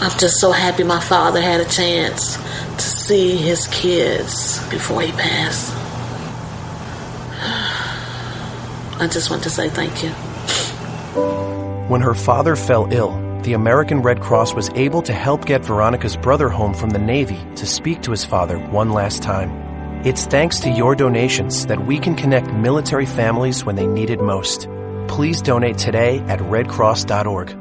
I'm just so happy my father had a chance to see his kids before he passed. I just want to say thank you. When her father fell ill, the American Red Cross was able to help get Veronica's brother home from the Navy to speak to his father one last time. It's thanks to your donations that we can connect military families when they need it most. Please donate today at redcross.org.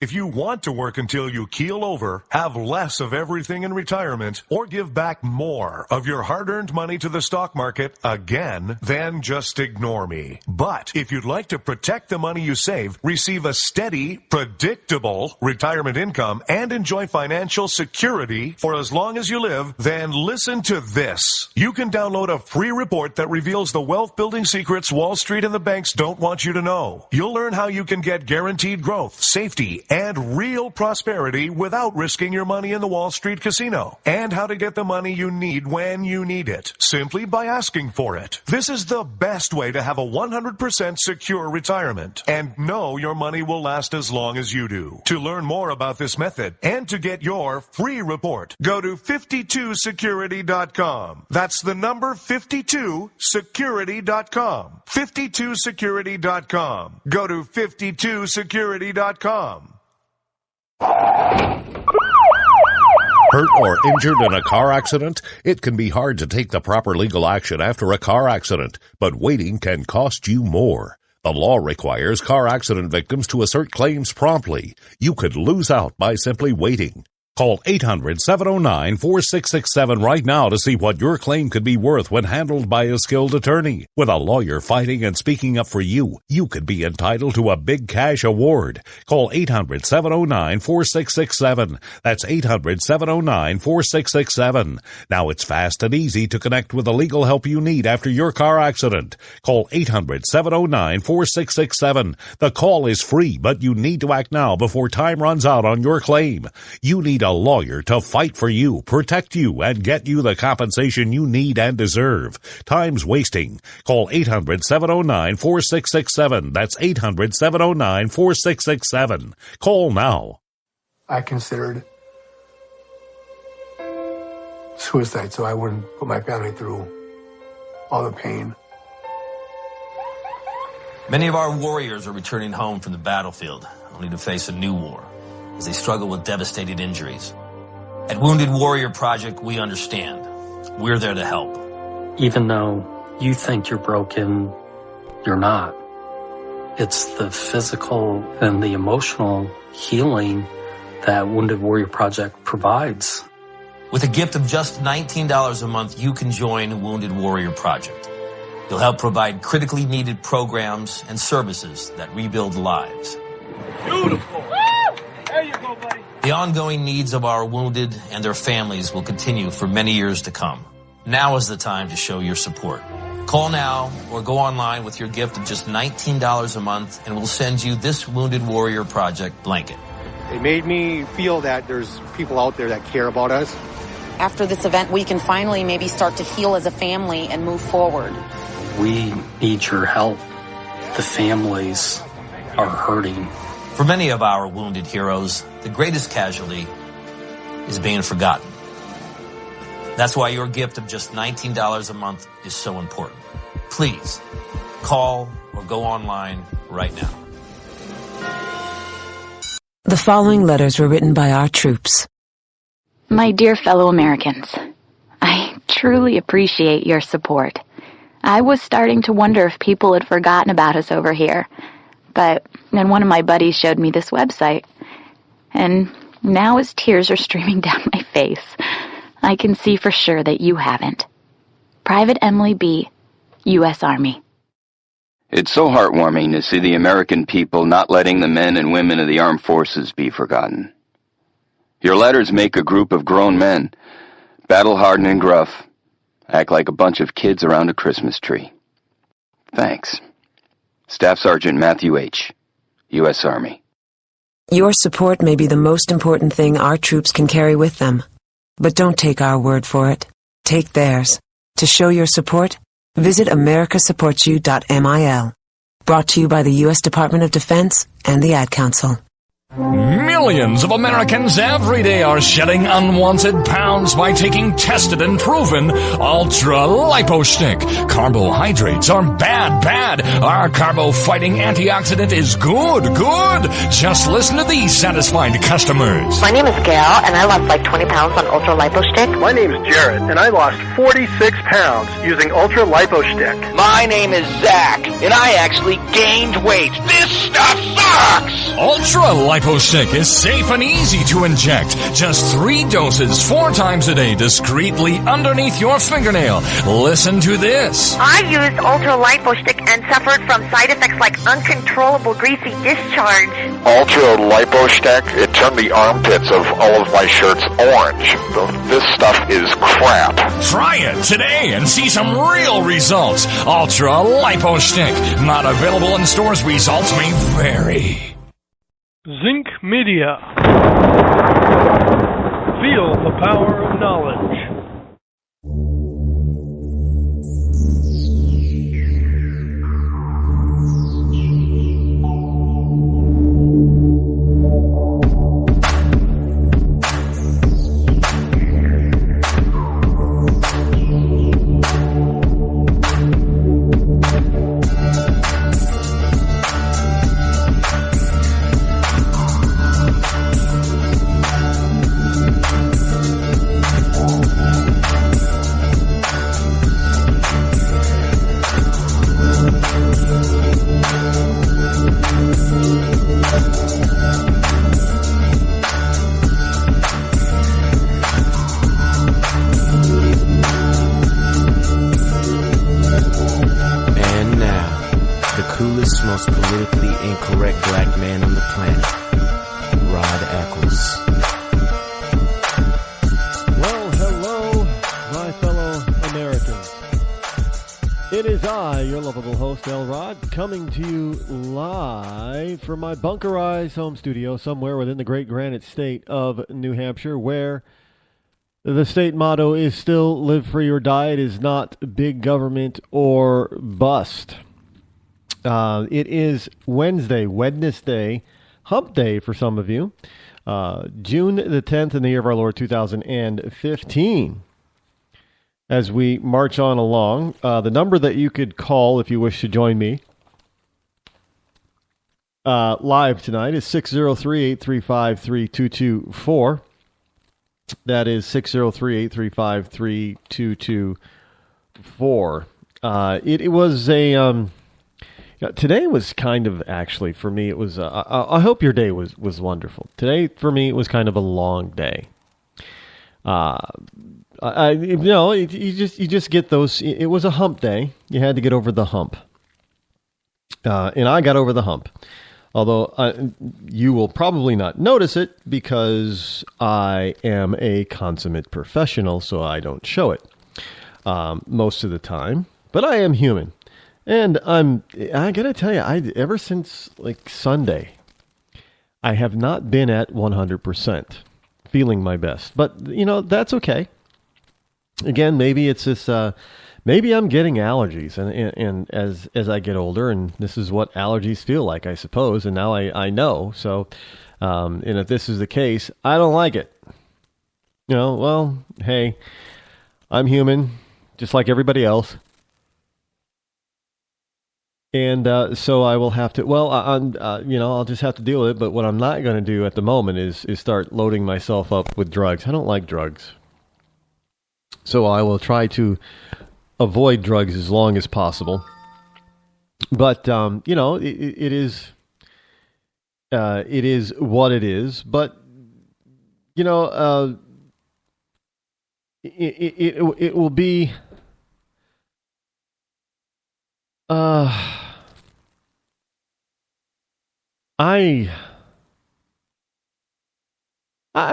If you want to work until you keel over, have less of everything in retirement, or give back more of your hard-earned money to the stock market again, then just ignore me. But if you'd like to protect the money you save, receive a steady, predictable retirement income, and enjoy financial security for as long as you live, then listen to this. You can download a free report that reveals the wealth-building secrets Wall Street and the banks don't want you to know. You'll learn how you can get guaranteed growth, safety, and real prosperity without risking your money in the Wall Street casino, and how to get the money you need when you need it, simply by asking for it. This is the best way to have a 100% secure retirement and know your money will last as long as you do. To learn more about this method and to get your free report, go to 52security.com. That's the number 52security.com. 52security.com. Go to 52security.com. Hurt or injured in a car accident? It can be hard to take the proper legal action after a car accident, but waiting can cost you more. The law requires car accident victims to assert claims promptly. You could lose out by simply waiting. Call 800-709-4667 right now to see what your claim could be worth when handled by a skilled attorney. With a lawyer fighting and speaking up for you, you could be entitled to a big cash award. Call 800-709-4667. That's 800-709-4667. Now it's fast and easy to connect with the legal help you need after your car accident. Call 800-709-4667. The call is free, but you need to act now before time runs out on your claim. You need a lawyer to fight for you, protect you, and get you the compensation you need and deserve. Time's wasting. Call 800-709-4667. That's 800-709-4667. Call now. I considered suicide so I wouldn't put my family through all the pain. Many of our warriors are returning home from the battlefield, only to face a new war as they struggle with devastating injuries. At Wounded Warrior Project, we understand. We're there to help. Even though you think you're broken, you're not. It's the physical and the emotional healing that Wounded Warrior Project provides. With a gift of just $19 a month, you can join Wounded Warrior Project. You'll help provide critically needed programs and services that rebuild lives. Beautiful. There you go, buddy. The ongoing needs of our wounded and their families will continue for many years to come. Now is the time to show your support. Call now or go online with your gift of just $19 a month and we'll send you this Wounded Warrior Project blanket. It made me feel that there's people out there that care about us. After this event, we can finally maybe start to heal as a family and move forward. We need your help. The families are hurting. For many of our wounded heroes, the greatest casualty is being forgotten. That's why your gift of just $19 a month is so important. Please, call or go online right now. The following letters were written by our troops. My dear fellow Americans, I truly appreciate your support. I was starting to wonder if people had forgotten about us over here. But then one of my buddies showed me this website, and now as tears are streaming down my face, I can see for sure that you haven't. Private Emily B., U.S. Army. It's so heartwarming to see the American people not letting the men and women of the armed forces be forgotten. Your letters make a group of grown men, battle-hardened and gruff, act like a bunch of kids around a Christmas tree. Thanks. Staff Sergeant Matthew H., U.S. Army. Your support may be the most important thing our troops can carry with them. But don't take our word for it. Take theirs. To show your support, visit americasupportsyou.mil. Brought to you by the U.S. Department of Defense and the Ad Council. Millions of Americans every day are shedding unwanted pounds by taking tested and proven Ultra Lipo Stick. Carbohydrates are bad. Our carbo-fighting antioxidant is good. Just listen to these satisfied customers. My name is Gail, and I lost like 20 pounds on Ultra Lipo Stick. My name is Jared, and I lost 46 pounds using Ultra Lipo Stick. My name is Zach, and I actually gained weight. This stuff sucks! Ultra Lipo Stick is safe and easy to inject. Just 3 doses 4 times a day discreetly underneath your fingernail. Listen to this. I used Ultra Lipo Stick and suffered from side effects like uncontrollable greasy discharge. Ultra Lipo Stick, it turned the armpits of all of my shirts orange. This stuff is crap. Try it today and see some real results. Ultra Lipo Stick. Not available in stores. Results may vary. Zinc Media. Feel the power of knowledge. Most politically incorrect black man on the planet, Rod Eccles. Well, hello, my fellow Americans. It is I, your lovable host, El Rod, coming to you live from my bunkerized home studio somewhere within the great granite state of New Hampshire, where the state motto is still live free or die. It is not big government or bust. It is Wednesday, hump day for some of you, June the 10th in the year of our Lord 2015. As we march on along, the number that you could call if you wish to join me live tonight is 603-835-3224. That is 603-835-3224. It was a... Today was kind of, actually, for me, it was, I hope your day was wonderful. Today, for me, it was kind of a long day. You just get those, it was a hump day. You had to get over the hump. And I got over the hump. Although you will probably not notice it because I am a consummate professional, so I don't show it most of the time. But I am human. And I gotta tell you, ever since like Sunday, I have not been at 100% feeling my best. But, that's okay. Again, maybe it's this, maybe I'm getting allergies and as I get older, and this is what allergies feel like, I suppose. And now I know. So, and if this is the case, I don't like it. Well, hey, I'm human, just like everybody else. And so I will have to, I'll just have to deal with it. But what I'm not going to do at the moment is start loading myself up with drugs. I don't like drugs. So I will try to avoid drugs as long as possible. But, it is what it is. But, it will be...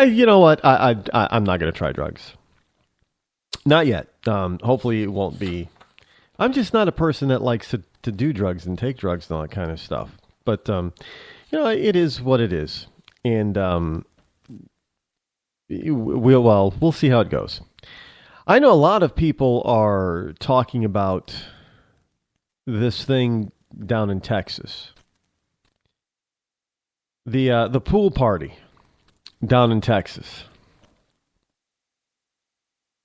you know what? I'm not going to try drugs. Not yet. Hopefully it won't be. I'm just not a person that likes to do drugs and take drugs and all that kind of stuff. But, it is what it is. And we'll see how it goes. I know a lot of people are talking about this thing down in Texas. The pool party down in Texas.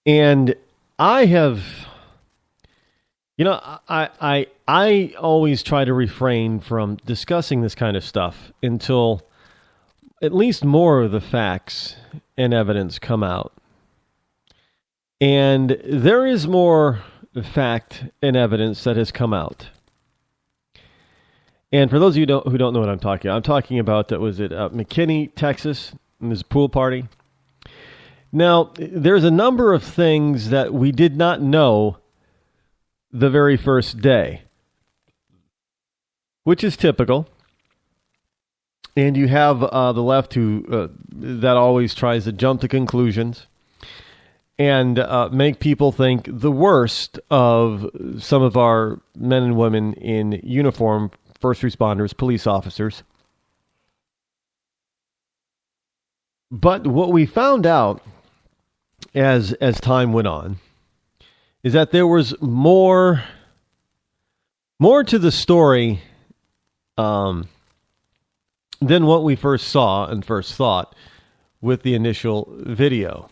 And I have, I always try to refrain from discussing this kind of stuff until at least more of the facts and evidence come out. And there is more fact and evidence that has come out. And for those of you who don't know what I'm talking about, that was at McKinney, Texas, and there's a pool party. Now, there's a number of things that we did not know the very first day, which is typical. And you have the left who that always tries to jump to conclusions and make people think the worst of some of our men and women in uniform, first responders, police officers. But what we found out as time went on is that there was more to the story than what we first saw and first thought with the initial video.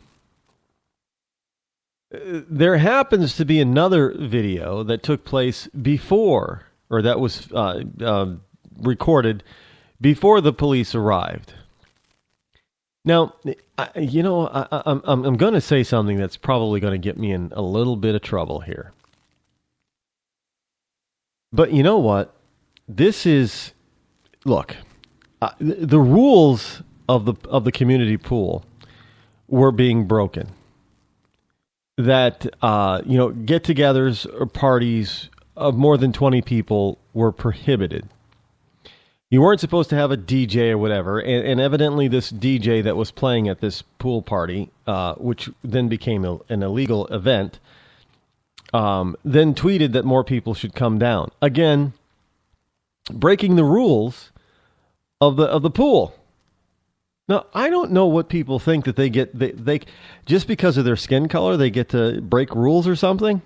There happens to be another video that took place before, or that was recorded before the police arrived. Now, I'm going to say something that's probably going to get me in a little bit of trouble here. But you know what? This is, look, the rules of the community pool were being broken. That get-togethers or parties of more than 20 people were prohibited. You weren't supposed to have a DJ or whatever, and evidently this DJ that was playing at this pool party, which then became an illegal event, then tweeted that more people should come down. Again, breaking the rules of the pool. Now, I don't know what people think that they just because of their skin color, they get to break rules or something.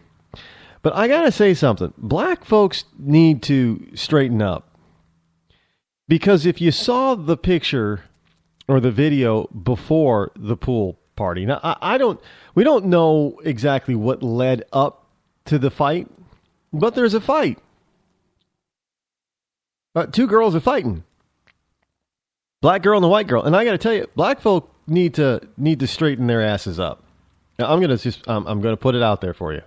But I got to say something. Black folks need to straighten up. Because if you saw the picture or the video before the pool party, now we don't know exactly what led up to the fight, but there's a fight. Two girls are fighting. Black girl and the white girl. And I got to tell you, black folk need to straighten their asses up. Now, I'm going to put it out there for you.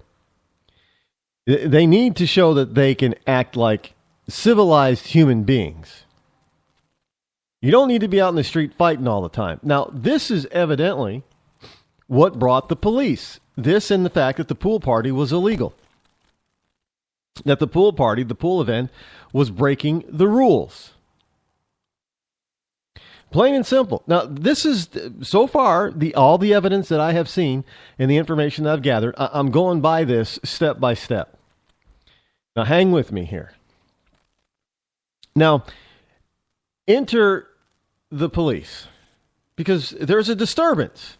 They need to show that they can act like civilized human beings. You don't need to be out in the street fighting all the time. Now, this is evidently what brought the police. This and the fact that the pool party was illegal. That the pool party, the pool event, was breaking the rules. Plain and simple. Now, this is, so far, all the evidence that I have seen and the information that I've gathered, I'm going by this step by step. Now, hang with me here. Now, enter the police, because there's a disturbance.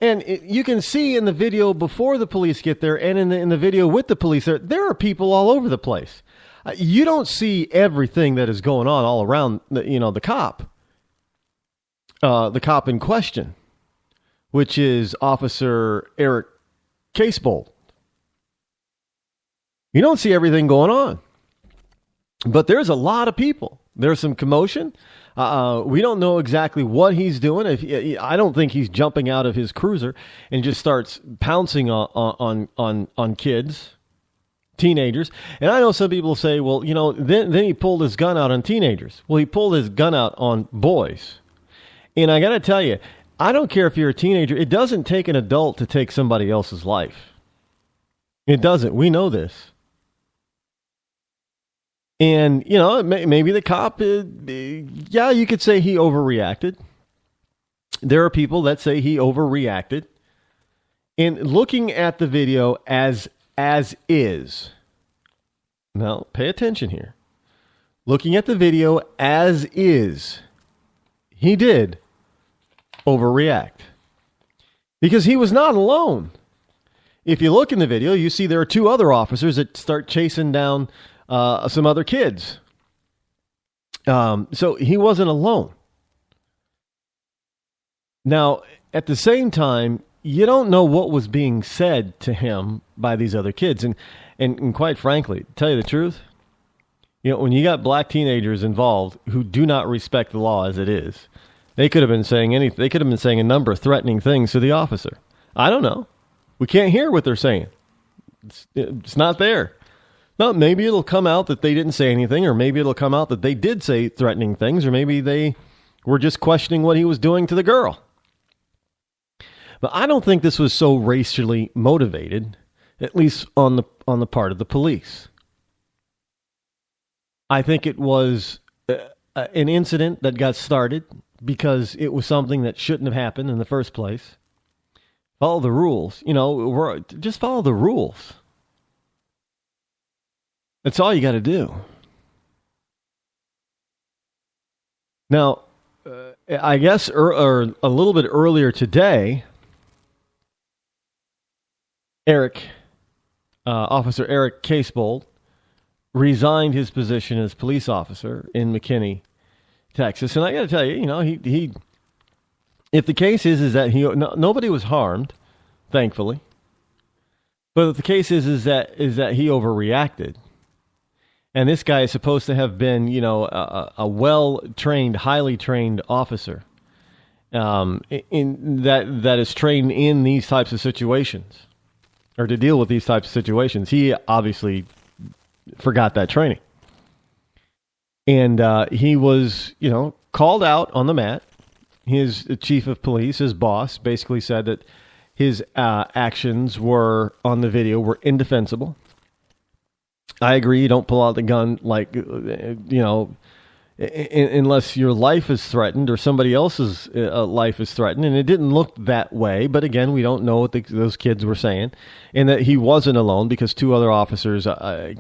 And you can see in the video before the police get there and in the video with the police, there are people all over the place. You don't see everything that is going on all around the cop. The cop in question, which is Officer Eric Casebold. You don't see everything going on. But there's a lot of people. There's some commotion. We don't know exactly what he's doing. I don't think he's jumping out of his cruiser and just starts pouncing on kids, teenagers. And I know some people say, well, then he pulled his gun out on teenagers. Well, he pulled his gun out on boys. And I got to tell you, I don't care if you're a teenager. It doesn't take an adult to take somebody else's life. It doesn't. We know this. And, maybe the cop, you could say he overreacted. There are people that say he overreacted. And looking at the video as is. Now, pay attention here. Looking at the video as is, he did overreact. Because he was not alone. If you look in the video, you see there are two other officers that start chasing down some other kids. So he wasn't alone. Now, at the same time, you don't know what was being said to him by these other kids. And quite frankly, to tell you the truth, when you got black teenagers involved who do not respect the law as it is, they could have been saying anything. They could have been saying a number of threatening things to the officer. I don't know. We can't hear what they're saying. It's not there. No, maybe it'll come out that they didn't say anything, or maybe it'll come out that they did say threatening things, or maybe they were just questioning what he was doing to the girl. But I don't think this was so racially motivated, at least on the part of the police. I think it was an incident that got started because it was something that shouldn't have happened in the first place. Follow the rules. Just follow the rules. That's all you got to do. Now, I guess or a little bit earlier today, Officer Eric Casebold resigned his position as police officer in McKinney, Texas. And I got to tell you, he if the case is that nobody was harmed, thankfully, but if the case is that he overreacted, and this guy is supposed to have been, a well-trained, highly trained officer, in that is trained in these types of situations, or to deal with these types of situations. He obviously forgot that training. And he was, called out on the mat. His chief of police, his boss, basically said that his actions on the video were indefensible. I agree. You don't pull out the gun unless your life is threatened or somebody else's life is threatened. And it didn't look that way. But again, we don't know what those kids were saying. And that he wasn't alone because two other officers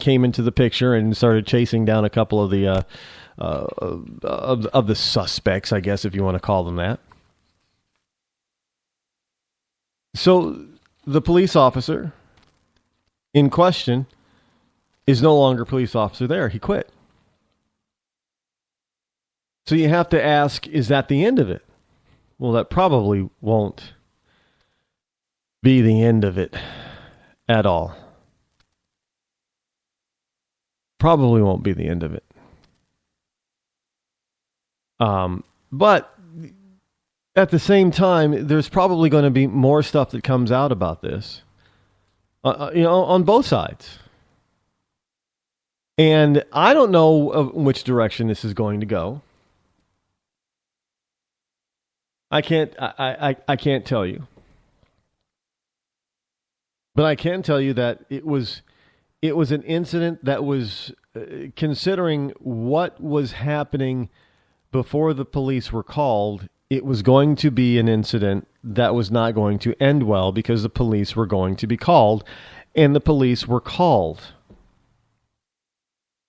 came into the picture and started chasing down a couple of the of the suspects, I guess, if you want to call them that. So the police officer in question is no longer a police officer there. He quit. So you have to ask, is that the end of it? Well, that probably won't be the end of it at all. Probably won't be the end of it. But at the same time, there's probably going to be more stuff that comes out about this, on both sides. And I don't know which direction this is going to go. I can't tell you. But I can tell you that it was an incident that was, considering what was happening before the police were called, it was going to be an incident that was not going to end well because the police were going to be called, and the police were called.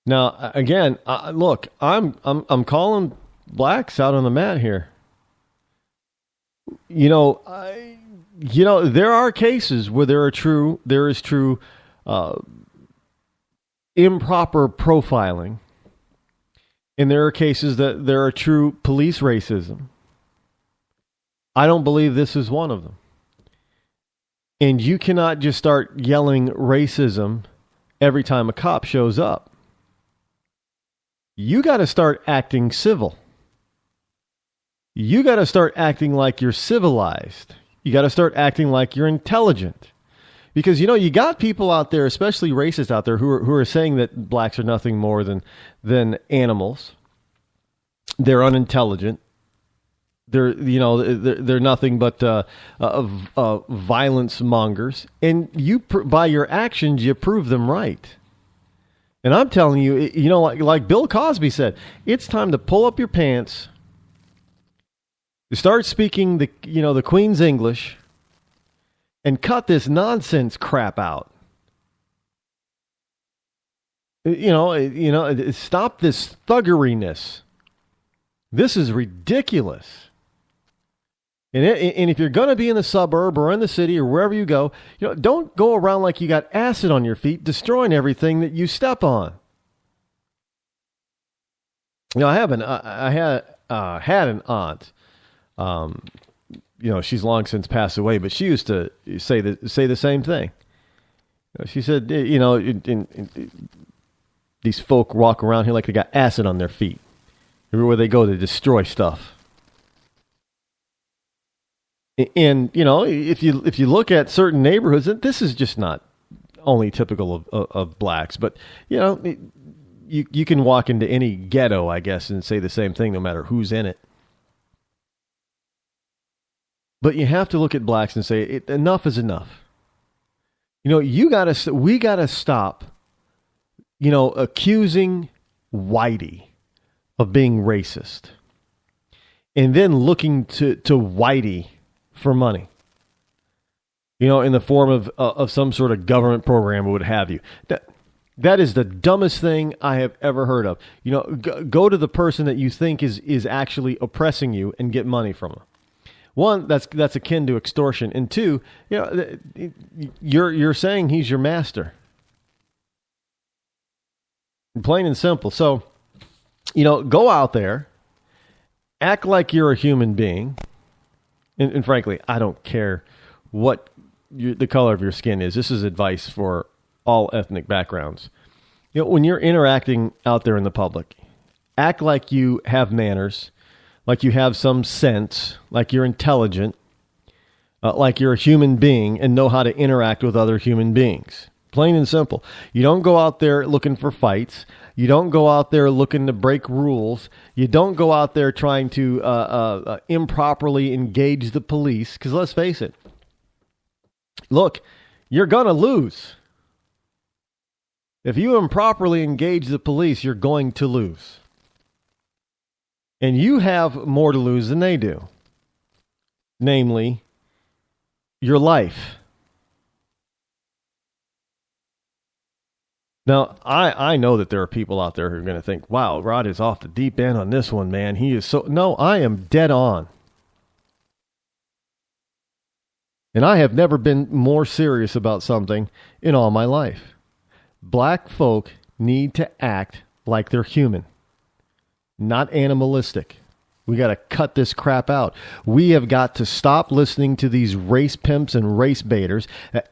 Now, again, look, I'm calling blacks out on the mat here. There are cases where there is true improper profiling, and there are cases that there are true police racism. I don't believe this is one of them. And you cannot just start yelling racism every time a cop shows up. You got to start acting civil. You got to start acting like you're civilized. You got to start acting like you're intelligent. Because, you got people out there, especially racists out there, who are saying that blacks are nothing more than animals. They're unintelligent. They're nothing but violence mongers. And by your actions, you prove them right. And I'm telling you, like Bill Cosby said, it's time to pull up your pants, start speaking the Queen's English, and cut this nonsense crap out. Stop this thuggery-ness. This is ridiculous. And if you're going to be in the suburb or in the city or wherever you go, don't go around like you got acid on your feet, destroying everything that you step on. I had an aunt she's long since passed away, but she used to say the same thing. She said, these folk walk around here like they got acid on their feet. Everywhere they go, they destroy stuff. And, if you look at certain neighborhoods, this is just not only typical of blacks, but, you can walk into any ghetto, I guess, and say the same thing no matter who's in it. But you have to look at blacks and say, enough is enough. We gotta stop, accusing Whitey of being racist and then looking to Whitey for money, in the form of some sort of government program or what have you. That is the dumbest thing I have ever heard of. Go to the person that you think is actually oppressing you and get money from them. One, that's akin to extortion, and two, you're saying he's your master. Plain and simple. So, go out there, act like you're a human being, and frankly, I don't care what the color of your skin is. This is advice for all ethnic backgrounds. When you're interacting out there in the public, act like you have manners, like you have some sense, like you're intelligent, like you're a human being and know how to interact with other human beings. Plain and simple. You don't go out there looking for fights. You don't go out there looking to break rules. You don't go out there trying to improperly engage the police. Because let's face it, look, you're going to lose. If you improperly engage the police, you're going to lose. And you have more to lose than they do. Namely, your life. Now, I know that there are people out there who are going to think, wow, Rod is off the deep end on this one, man. He is so... No, I am dead on. And I have never been more serious about something in all my life. Black folk need to act like they're human. Not animalistic. We got to cut this crap out. We have got to stop listening to these race pimps and race baiters.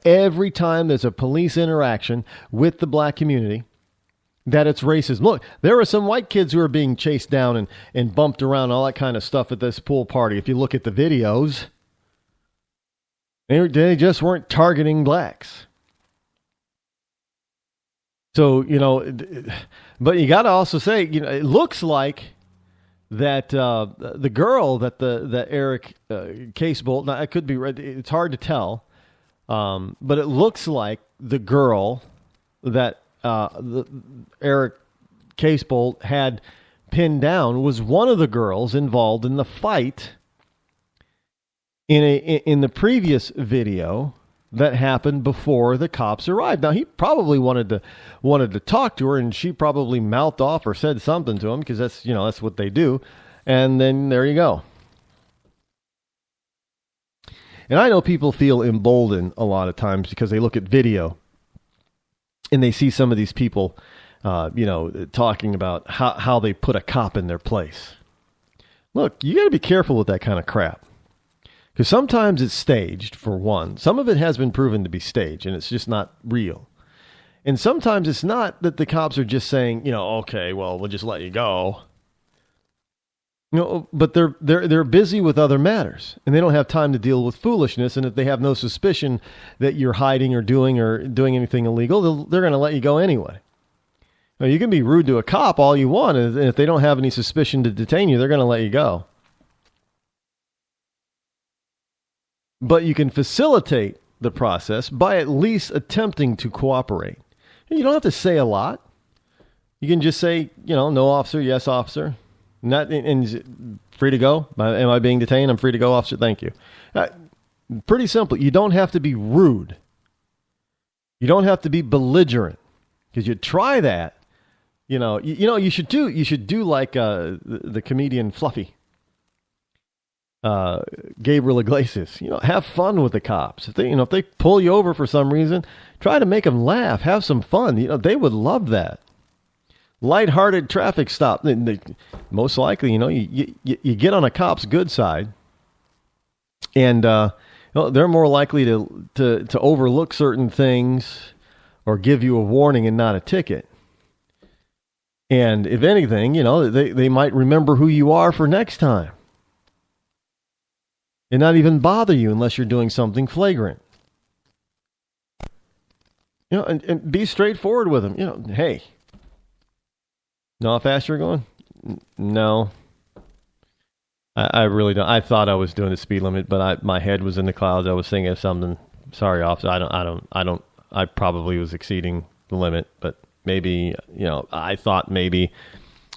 Every time there's a police interaction with the black community, that it's racism. Look, there are some white kids who are being chased down and bumped around, all that kind of stuff at this pool party. If you look at the videos, they just weren't targeting blacks. So, but you got to also say, it looks like that the girl that Eric Casebolt, now I could be right, it's hard to tell, but it looks like the girl that Eric Casebolt had pinned down was one of the girls involved in the fight in the previous video that happened before the cops arrived. Now, he probably wanted to talk to her, and she probably mouthed off or said something to him, because that's what they do. And then there you go. And I know people feel emboldened a lot of times because they look at video and they see some of these people, talking about how they put a cop in their place. Look, you got to be careful with that kind of crap. Because sometimes it's staged, for one. Some of it has been proven to be staged, and it's just not real. And sometimes it's not that the cops are just saying, okay, well, we'll just let you go. But they're busy with other matters, and they don't have time to deal with foolishness. And if they have no suspicion that you're hiding or doing anything illegal, they're going to let you go anyway. Now, you can be rude to a cop all you want, and if they don't have any suspicion to detain you, they're going to let you go. But you can facilitate the process by at least attempting to cooperate. You don't have to say a lot. You can just say, no officer, yes officer. And free to go. Am I being detained? I'm free to go, officer. Thank you. Pretty simple. You don't have to be rude. You don't have to be belligerent. Because you try that, you should do like the comedian Fluffy. Gabriel Iglesias, have fun with the cops. If they pull you over for some reason, try to make them laugh, have some fun. They would love that. Lighthearted traffic stop. Most likely, you get on a cop's good side And they're more likely to overlook certain things or give you a warning and not a ticket. And if anything, they might remember who you are for next time and not even bother you unless you're doing something flagrant. And be straightforward with them. Hey, know how fast you're going? No. I really don't. I thought I was doing the speed limit, but my head was in the clouds. I was thinking of something. Sorry, officer. I probably was exceeding the limit, but maybe, I thought maybe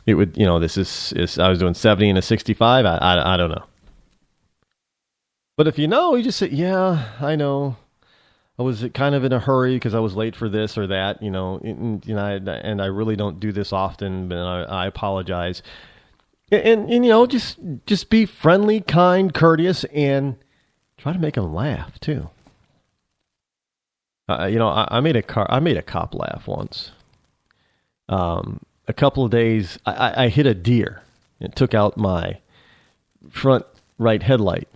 it would, this is I was doing 70 and a 65. I don't know. But if you just say, yeah, I know. I was kind of in a hurry because I was late for this or that, and I really don't do this often, but I apologize. And just be friendly, kind, courteous, and try to make them laugh too. I made a cop laugh once. A couple of days, I hit a deer. It took out my front right headlight.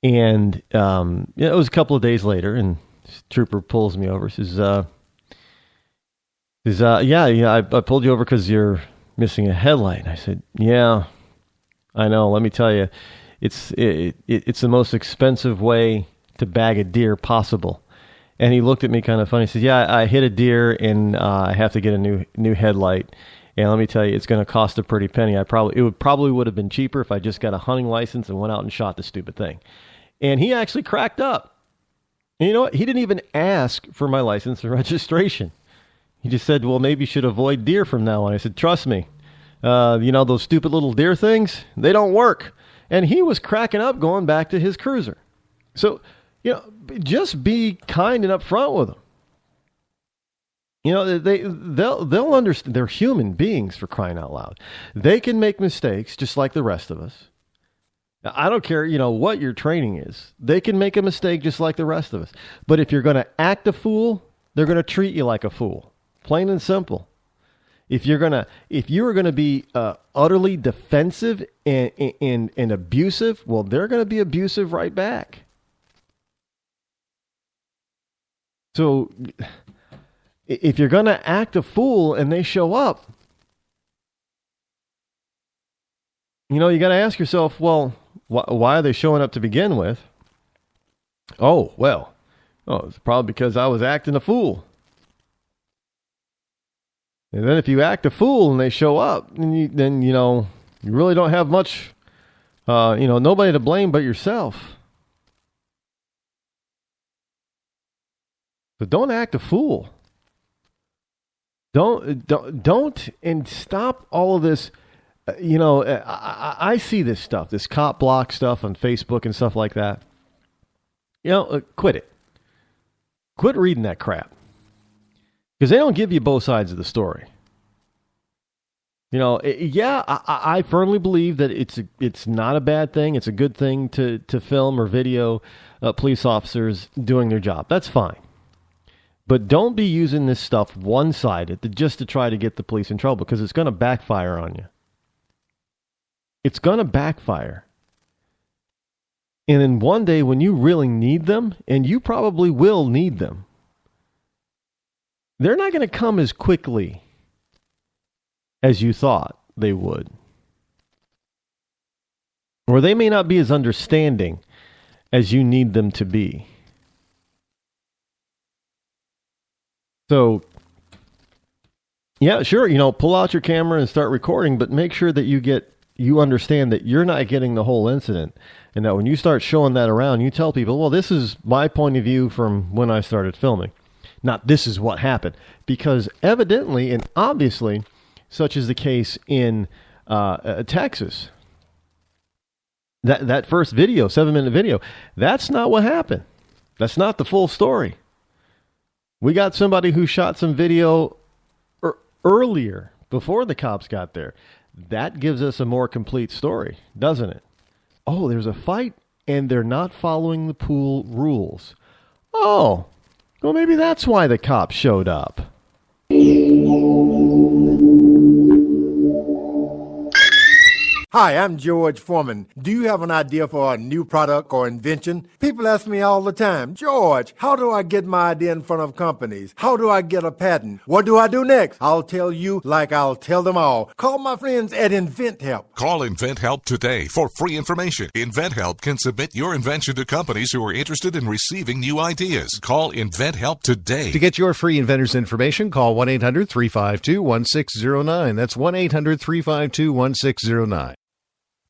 And it was a couple of days later, and this trooper pulls me over. Says, I pulled you over because you're missing a headlight. And I said, yeah, I know. Let me tell you, it's the most expensive way to bag a deer possible. And he looked at me kind of funny. He said, yeah, I hit a deer and I have to get a new headlight. And let me tell you, it's going to cost a pretty penny. It probably would have been cheaper if I just got a hunting license and went out and shot the stupid thing. And he actually cracked up. And you know what? He didn't even ask for my license and registration. He just said, well, maybe you should avoid deer from now on. I said, trust me. Those stupid little deer things, they don't work. And he was cracking up going back to his cruiser. So, just be kind and upfront with them. They'll understand. They're human beings, for crying out loud. They can make mistakes just like the rest of us. Now, I don't care, what your training is. They can make a mistake just like the rest of us. But if you're going to act a fool, they're going to treat you like a fool. Plain and simple. If you're going to be utterly defensive and abusive, well, they're going to be abusive right back. So if you're going to act a fool and they show up, you got to ask yourself, well, why are they showing up to begin with? It's probably because I was acting a fool. And then if you act a fool and they show up, then you really don't have much, nobody to blame but yourself. So don't act a fool. Don't, and stop all of this. I see this stuff, this cop block stuff on Facebook and stuff like that. Quit it. Quit reading that crap. Because they don't give you both sides of the story. I firmly believe that it's not a bad thing. It's a good thing to film or video police officers doing their job. That's fine. But don't be using this stuff one-sided just to try to get the police in trouble, because it's going to backfire on you. It's going to backfire. And then one day when you really need them, and you probably will need them, they're not going to come as quickly as you thought they would. Or they may not be as understanding as you need them to be. So, yeah, sure, pull out your camera and start recording, but make sure that you understand that you're not getting the whole incident. And that when you start showing that around, you tell people, well, this is my point of view from when I started filming. Not this is what happened. Because evidently and obviously, such is the case in Texas. That first video, 7-minute video, that's not what happened. That's not the full story. We got somebody who shot some video earlier, before the cops got there. That gives us a more complete story, doesn't it? Oh, there's a fight, and they're not following the pool rules. Oh, well, maybe that's why the cops showed up. Hi, I'm George Foreman. Do you have an idea for a new product or invention? People ask me all the time, George, how do I get my idea in front of companies? How do I get a patent? What do I do next? I'll tell you like I'll tell them all. Call my friends at InventHelp. Call InventHelp today for free information. InventHelp can submit your invention to companies who are interested in receiving new ideas. Call InventHelp today. To get your free inventor's information, call 1-800-352-1609. That's 1-800-352-1609.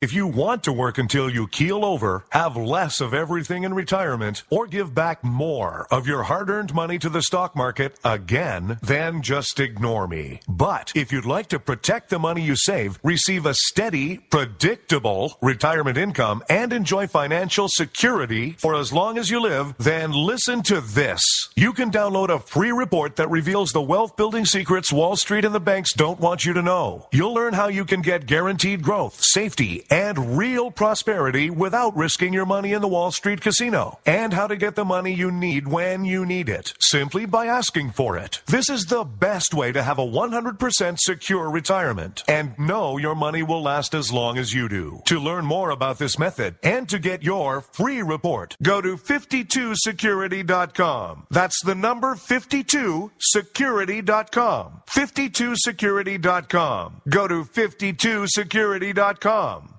If you want to work until you keel over, have less of everything in retirement, or give back more of your hard-earned money to the stock market again, then just ignore me. But if you'd like to protect the money you save, receive a steady, predictable retirement income, and enjoy financial security for as long as you live, then listen to this. You can download a free report that reveals the wealth-building secrets Wall Street and the banks don't want you to know. You'll learn how you can get guaranteed growth, safety, and real prosperity without risking your money in the Wall Street casino, and how to get the money you need when you need it, simply by asking for it. This is the best way to have a 100% secure retirement, and know your money will last as long as you do. To learn more about this method, and to get your free report, go to 52security.com. That's the number 52security.com. 52security.com. Go to 52security.com.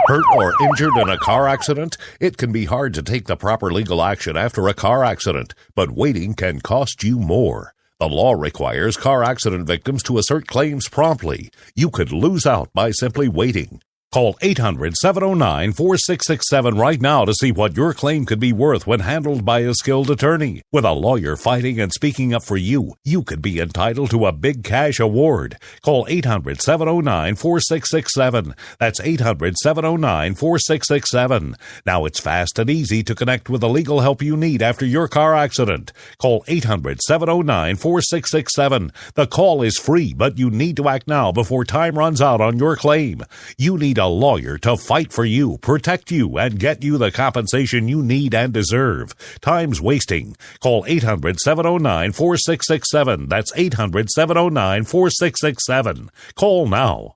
Hurt or injured in a car accident? It can be hard to take the proper legal action after a car accident, but waiting can cost you more. The law requires car accident victims to assert claims promptly. You could lose out by simply waiting. Call 800-709-4667 right now to see what your claim could be worth when handled by a skilled attorney. With a lawyer fighting and speaking up for you, you could be entitled to a big cash award. Call 800-709-4667. That's 800-709-4667. Now it's fast and easy to connect with the legal help you need after your car accident. Call 800-709-4667. The call is free, but you need to act now before time runs out on your claim. You need a lawyer to fight for you, protect you, and get you the compensation you need and deserve. Time's wasting. Call 800-709-4667. That's 800-709-4667. Call now.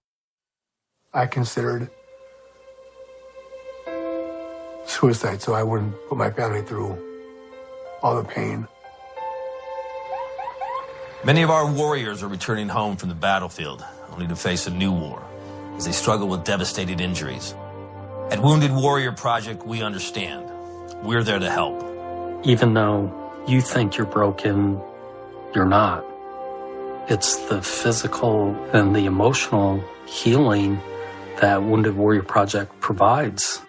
I considered suicide so I wouldn't put my family through all the pain. Many of our warriors are returning home from the battlefield, only to face a new war as they struggle with devastating injuries. At Wounded Warrior Project, we understand. We're there to help. Even though you think you're broken, you're not. It's the physical and the emotional healing that Wounded Warrior Project provides.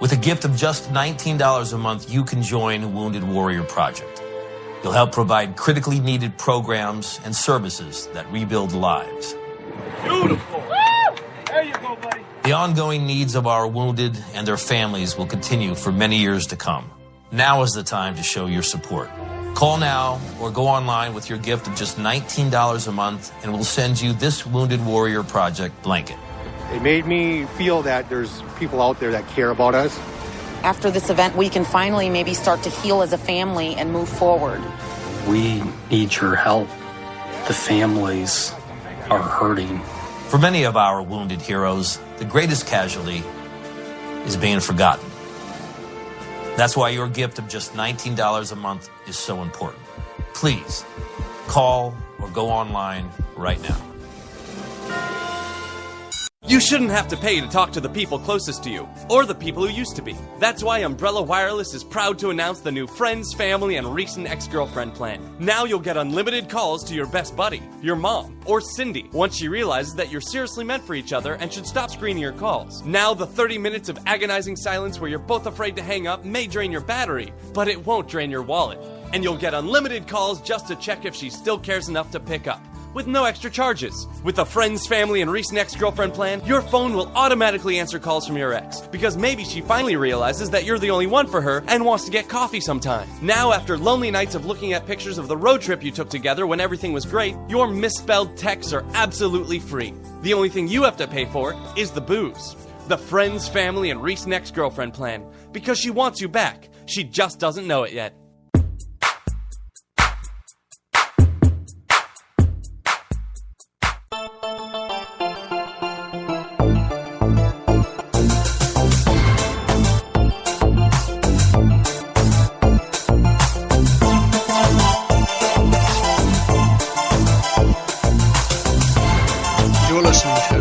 With a gift of just $19 a month, you can join Wounded Warrior Project. You'll help provide critically needed programs and services that rebuild lives. Beautiful. There you go, buddy. The ongoing needs of our wounded and their families will continue for many years to come. Now is the time to show your support. Call now or go online with your gift of just $19 a month, and we'll send you this Wounded Warrior Project blanket. It made me feel that there's people out there that care about us. After this event, we can finally maybe start to heal as a family and move forward. We need your help. The families are hurting. For many of our wounded heroes, the greatest casualty is being forgotten. That's why your gift of just $19 a month is so important. Please call or go online right now. You shouldn't have to pay to talk to the people closest to you, or the people who used to be. That's why Umbrella Wireless is proud to announce the new Friends, Family, and Recent Ex-Girlfriend plan. Now you'll get unlimited calls to your best buddy, your mom, or Cindy, once she realizes that you're seriously meant for each other and should stop screening your calls. Now the 30 minutes of agonizing silence where you're both afraid to hang up may drain your battery, but it won't drain your wallet. And you'll get unlimited calls just to check if she still cares enough to pick up, with no extra charges. With the Friends, Family, and Recent Ex-Girlfriend plan, your phone will automatically answer calls from your ex, because maybe she finally realizes that you're the only one for her and wants to get coffee sometime. Now, after lonely nights of looking at pictures of the road trip you took together when everything was great, your misspelled texts are absolutely free. The only thing you have to pay for is the booze. The Friends, Family, and Recent Ex-Girlfriend plan, because she wants you back. She just doesn't know it yet. listening to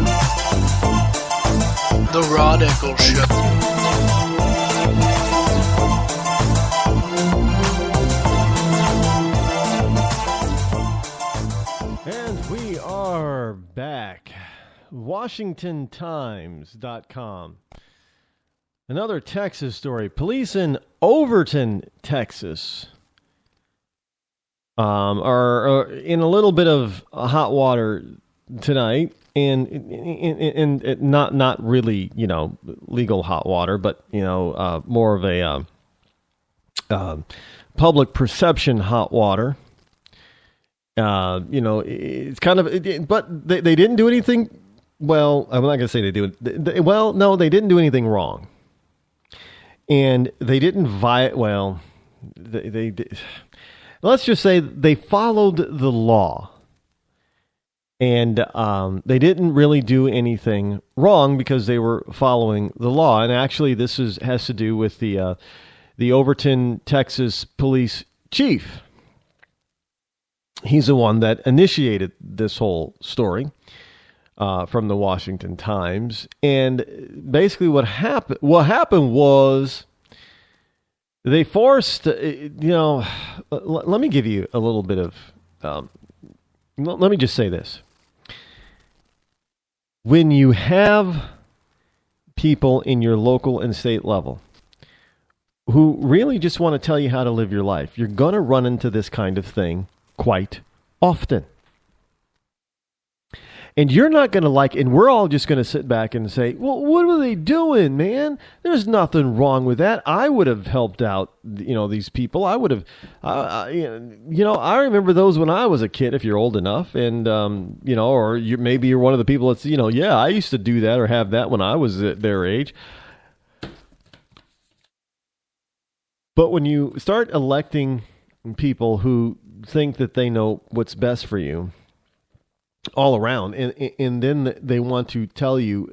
The Rod Eccles Show. And we are back. WashingtonTimes.com. Another Texas story. Police in Overton, Texas, are in a little bit of hot water tonight, and not really, legal hot water, but more of a public perception hot water. It's kind of, but they didn't do anything. Well, I'm not going to say they do it. No, they didn't do anything wrong. And they didn't they let's just say they followed the law. And they didn't really do anything wrong because they were following the law. And actually, this has to do with the Overton, Texas police chief. He's the one that initiated this whole story. From the Washington Times. And basically what happened was they forced, let me give you a little bit of, let me just say this. When you have people in your local and state level who really just want to tell you how to live your life, you're going to run into this kind of thing quite often. And you're not going to and we're all just going to sit back and say, well, what were they doing, man? There's nothing wrong with that. I would have helped out, these people. I would have, I remember those when I was a kid, if you're old enough. And, or maybe you're one of the people that's, yeah, I used to do that or have that when I was at their age. But when you start electing people who think that they know what's best for you, all around, and then they want to tell you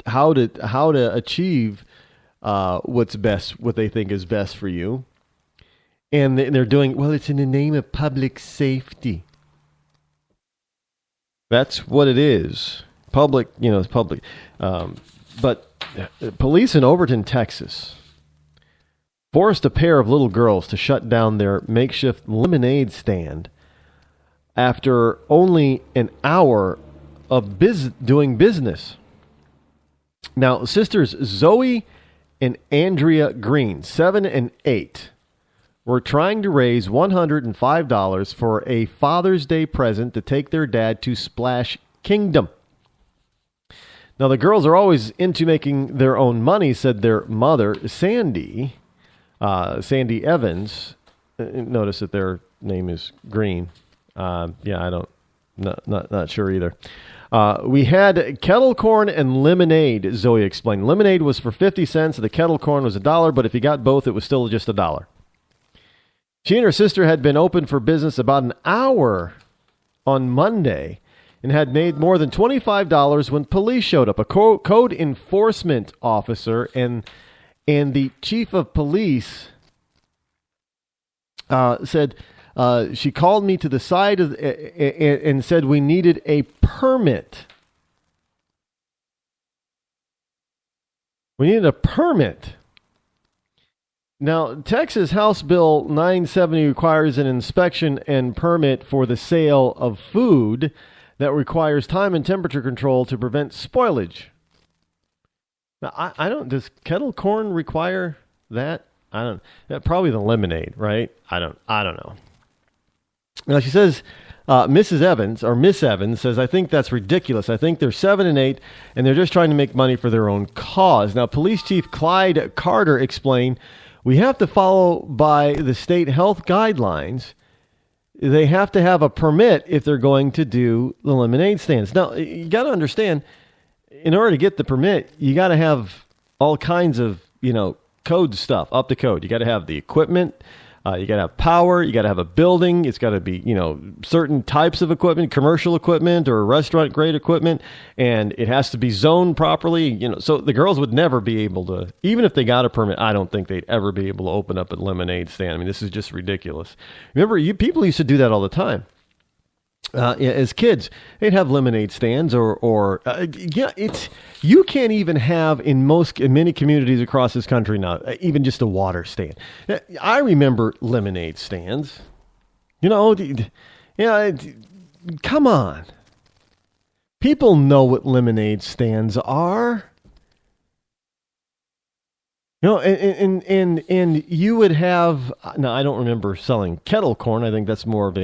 how to achieve what's best, what they think is best for you, and they're doing it's in the name of public safety. That's what it is. Public, it's public. But police in Overton, Texas, forced a pair of little girls to shut down their makeshift lemonade stand after only an hour of doing business. Now, sisters Zoe and Andrea Green, 7 and 8, were trying to raise $105 for a Father's Day present to take their dad to Splash Kingdom. Now, the girls are always into making their own money, said their mother, Sandy Evans. Notice that their name is Green. Not sure either. We had kettle corn and lemonade, Zoe explained. Lemonade was for 50 cents, the kettle corn was $1, but if you got both, it was still just $1. She and her sister had been open for business about an hour on Monday and had made more than $25 when police showed up. A code enforcement officer and the chief of police said... she called me to the side and said we needed a permit. We needed a permit. Now, Texas House Bill 970 requires an inspection and permit for the sale of food that requires time and temperature control to prevent spoilage. Now, I don't. Does kettle corn require that? I don't. Probably the lemonade, right? I don't know. Now, she says, Miss Evans says, I think that's ridiculous. I think they're 7 and 8, and they're just trying to make money for their own cause. Now, Police Chief Clyde Carter explained, we have to follow by the state health guidelines. They have to have a permit if they're going to do the lemonade stands. Now, you got to understand, in order to get the permit, you got to have all kinds of, code stuff, up to code. You got to have the equipment. You got to have power. You got to have a building. It's got to be, certain types of equipment, commercial equipment or restaurant grade equipment, and it has to be zoned properly. So the girls would never be able to, even if they got a permit, I don't think they'd ever be able to open up a lemonade stand. I mean, this is just ridiculous. Remember, people used to do that all the time. As kids, they'd have lemonade stands, you can't even have in many communities across this country now, even just a water stand. I remember lemonade stands. Come on. People know what lemonade stands are. And you would have, now I don't remember selling kettle corn. I think that's more of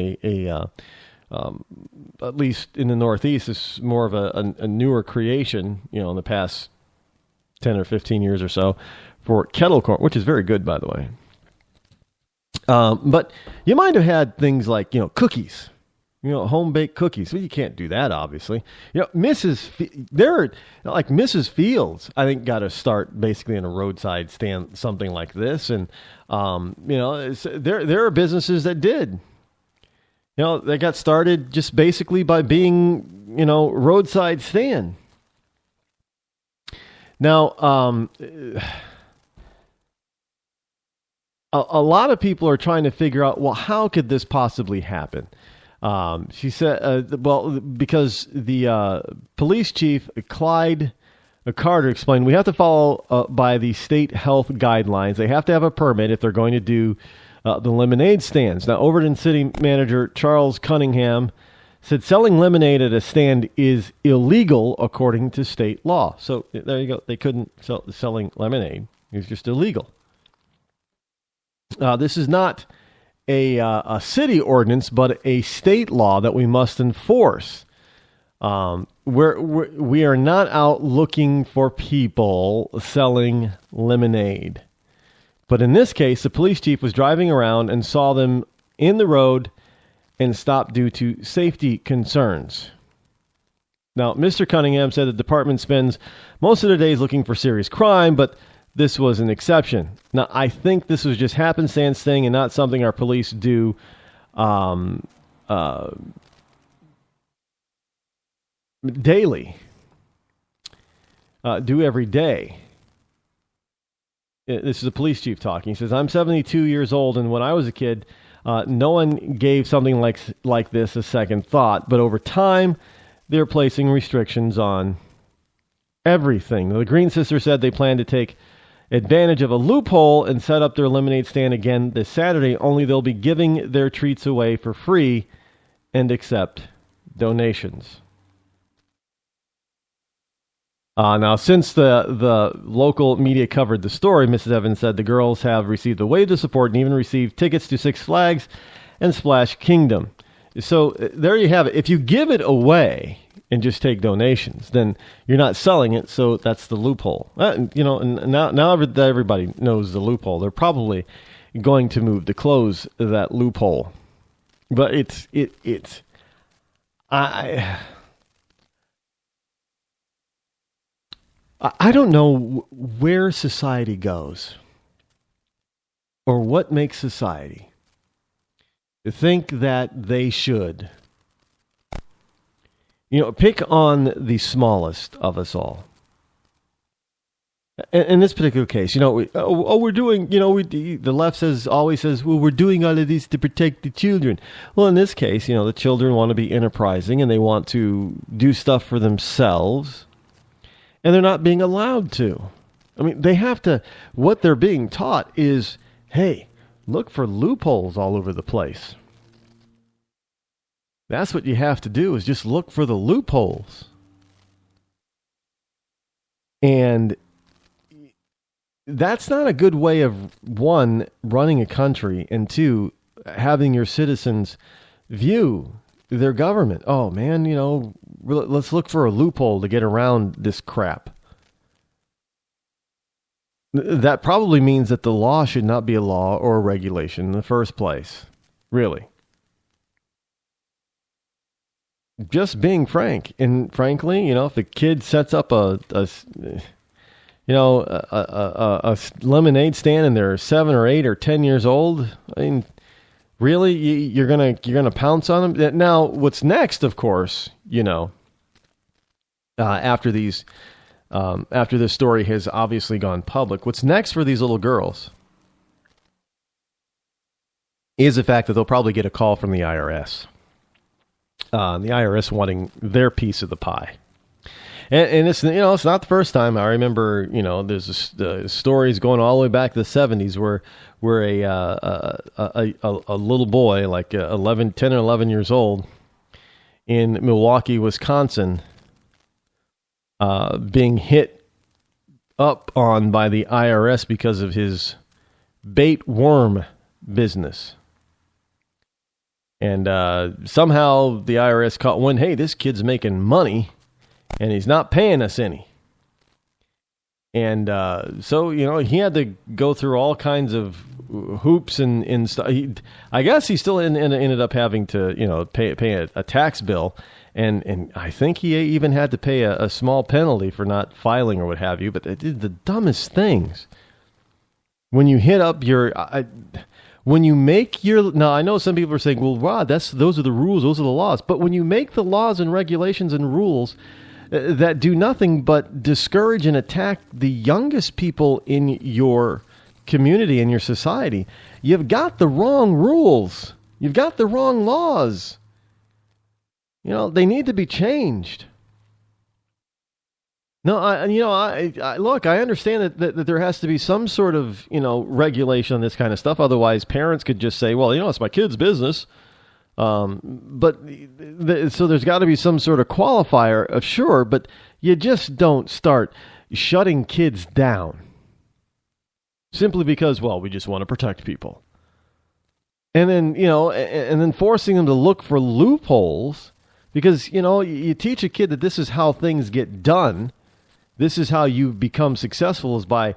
at least in the Northeast, it's more of a newer creation, in the past 10 or 15 years or so for kettle corn, which is very good, by the way. But you might have had things like, cookies, home-baked cookies. Well, you can't do that, obviously. Mrs. Fields, I think, got to start basically in a roadside stand, something like this. And, there are businesses that did. They got started just basically by being, roadside stand. Now, a lot of people are trying to figure out, well, how could this possibly happen? She said, because the police chief, Clyde Carter, explained, we have to follow by the state health guidelines. They have to have a permit if they're going to do the lemonade stands. Now, Overton City Manager Charles Cunningham said selling lemonade at a stand is illegal according to state law. So there you go. They couldn't selling lemonade. It was just illegal. This is not a city ordinance, but a state law that we must enforce. We are not out looking for people selling lemonade. But in this case, the police chief was driving around and saw them in the road and stopped due to safety concerns. Now, Mr. Cunningham said the department spends most of their days looking for serious crime, but this was an exception. Now, I think this was just happenstance thing and not something our police do daily, do every day. This is a police chief talking. He says, I'm 72 years old, and when I was a kid, no one gave something like this a second thought. But over time, they're placing restrictions on everything. The Green Sisters said they plan to take advantage of a loophole and set up their lemonade stand again this Saturday, only they'll be giving their treats away for free and accept donations. Now, since the local media covered the story, Mrs. Evans said the girls have received a wave of support and even received tickets to Six Flags and Splash Kingdom. So there you have it. If you give it away and just take donations, then you're not selling it, so that's the loophole. And now everybody knows the loophole. They're probably going to move to close that loophole. But I don't know where society goes or what makes society think that they should, pick on the smallest of us all. In this particular case, we're doing, the left always says, well, we're doing all of this to protect the children. Well, in this case, the children want to be enterprising and they want to do stuff for themselves. And they're not being allowed to. I mean, they have to, what they're being taught is, hey, look for loopholes all over the place. That's what you have to do, is just look for the loopholes. And that's not a good way of, one, running a country, and two, having your citizens view their government. Oh, man, let's look for a loophole to get around this crap. That probably means that the law should not be a law or a regulation in the first place. Really. Just being frank. And frankly, if the kid sets up a lemonade stand and they're 7 or 8 or 10 years old, I mean, really, you're gonna pounce on them? Now, what's next, of course, after this story has obviously gone public, what's next for these little girls is the fact that they'll probably get a call from the IRS. The IRS wanting their piece of the pie. And it's, it's not the first time. I remember, there's stories going all the way back to the 70s where a little boy, like 10 or 11 years old, in Milwaukee, Wisconsin, being hit up on by the IRS because of his bait worm business. And somehow the IRS caught wind, hey, this kid's making money, and he's not paying us any. And so, he had to go through all kinds of hoops and stuff. I guess he still ended up having to, pay a tax bill. And I think he even had to pay a small penalty for not filing or what have you. But they did the dumbest things. When you hit up when you make your... Now, I know some people are saying, well, Rod, those are the rules, those are the laws. But when you make the laws and regulations and rules that do nothing but discourage and attack the youngest people in your community and your society, you've got the wrong rules. You've got the wrong laws. They need to be changed. No, look, I understand that there has to be some sort of, regulation on this kind of stuff. Otherwise, parents could just say, well, it's my kid's business. So there's got to be some sort of qualifier of sure, but you just don't start shutting kids down simply because, well, we just want to protect people. And then, and then forcing them to look for loopholes because, you teach a kid that this is how things get done. This is how you become successful is by,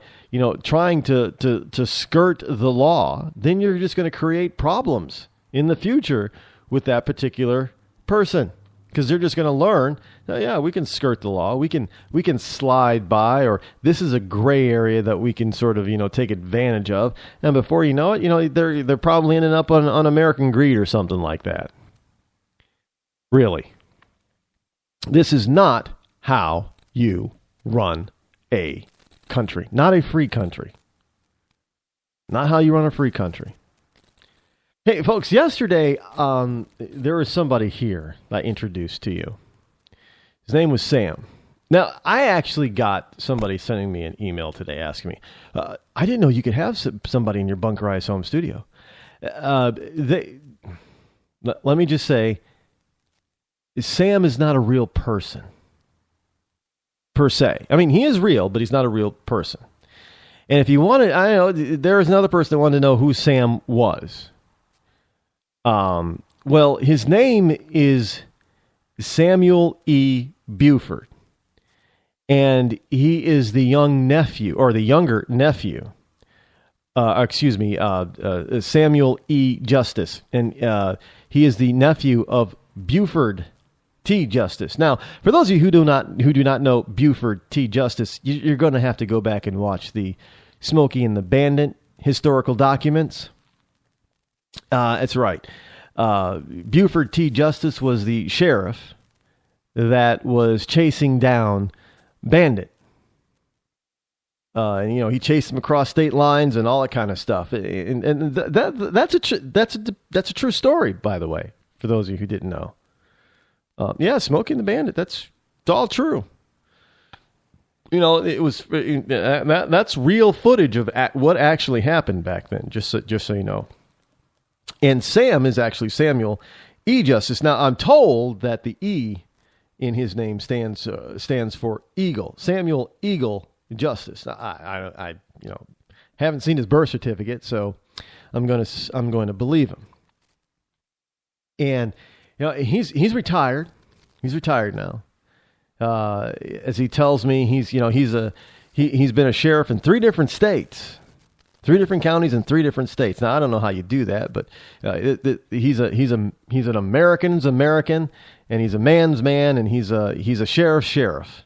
trying to skirt the law. Then you're just going to create problems in the future with that particular person because they're just going to learn, yeah, we can skirt the law. We can slide by, or this is a gray area that we can sort of, take advantage of. And before you know it, they're probably ending up on American Greed or something like that. Really. This is not how you run a country, not a free country. Not how you run a free country. Hey, folks, yesterday there was somebody here that I introduced to you. His name was Sam. Now, I actually got somebody sending me an email today asking me, I didn't know you could have somebody in your bunkerized home studio. Let me just say, Sam is not a real person. Per se. I mean, he is real, but he's not a real person. And if you wanted, I don't know, there was another person that wanted to know who Sam was. Well, his name is Samuel E. Buford. And he is the young nephew, or the younger nephew. Samuel E. Justice. And he is the nephew of Buford T. Justice. Now, for those of you who do not know Buford T. Justice, you're going to have to go back and watch the Smokey and the Bandit historical documents. That's right. Buford T. Justice was the sheriff that was chasing down Bandit. He chased him across state lines and all that kind of stuff. And that's a true story, by the way, for those of you who didn't know. Smokey and the Bandit. It's all true. It was that's real footage of what actually happened back then. Just so you know. And Sam is actually Samuel E. Justice. Now I'm told that the E in his name stands for Eagle. Samuel Eagle Justice. Now, I haven't seen his birth certificate, so I'm going to believe him. And he's retired. He's retired now. As he tells me, he's been a sheriff in 3 different states, 3 different counties in 3 different states. Now I don't know how you do that, but he's an American's American, and he's a man's man, and he's a sheriff's sheriff.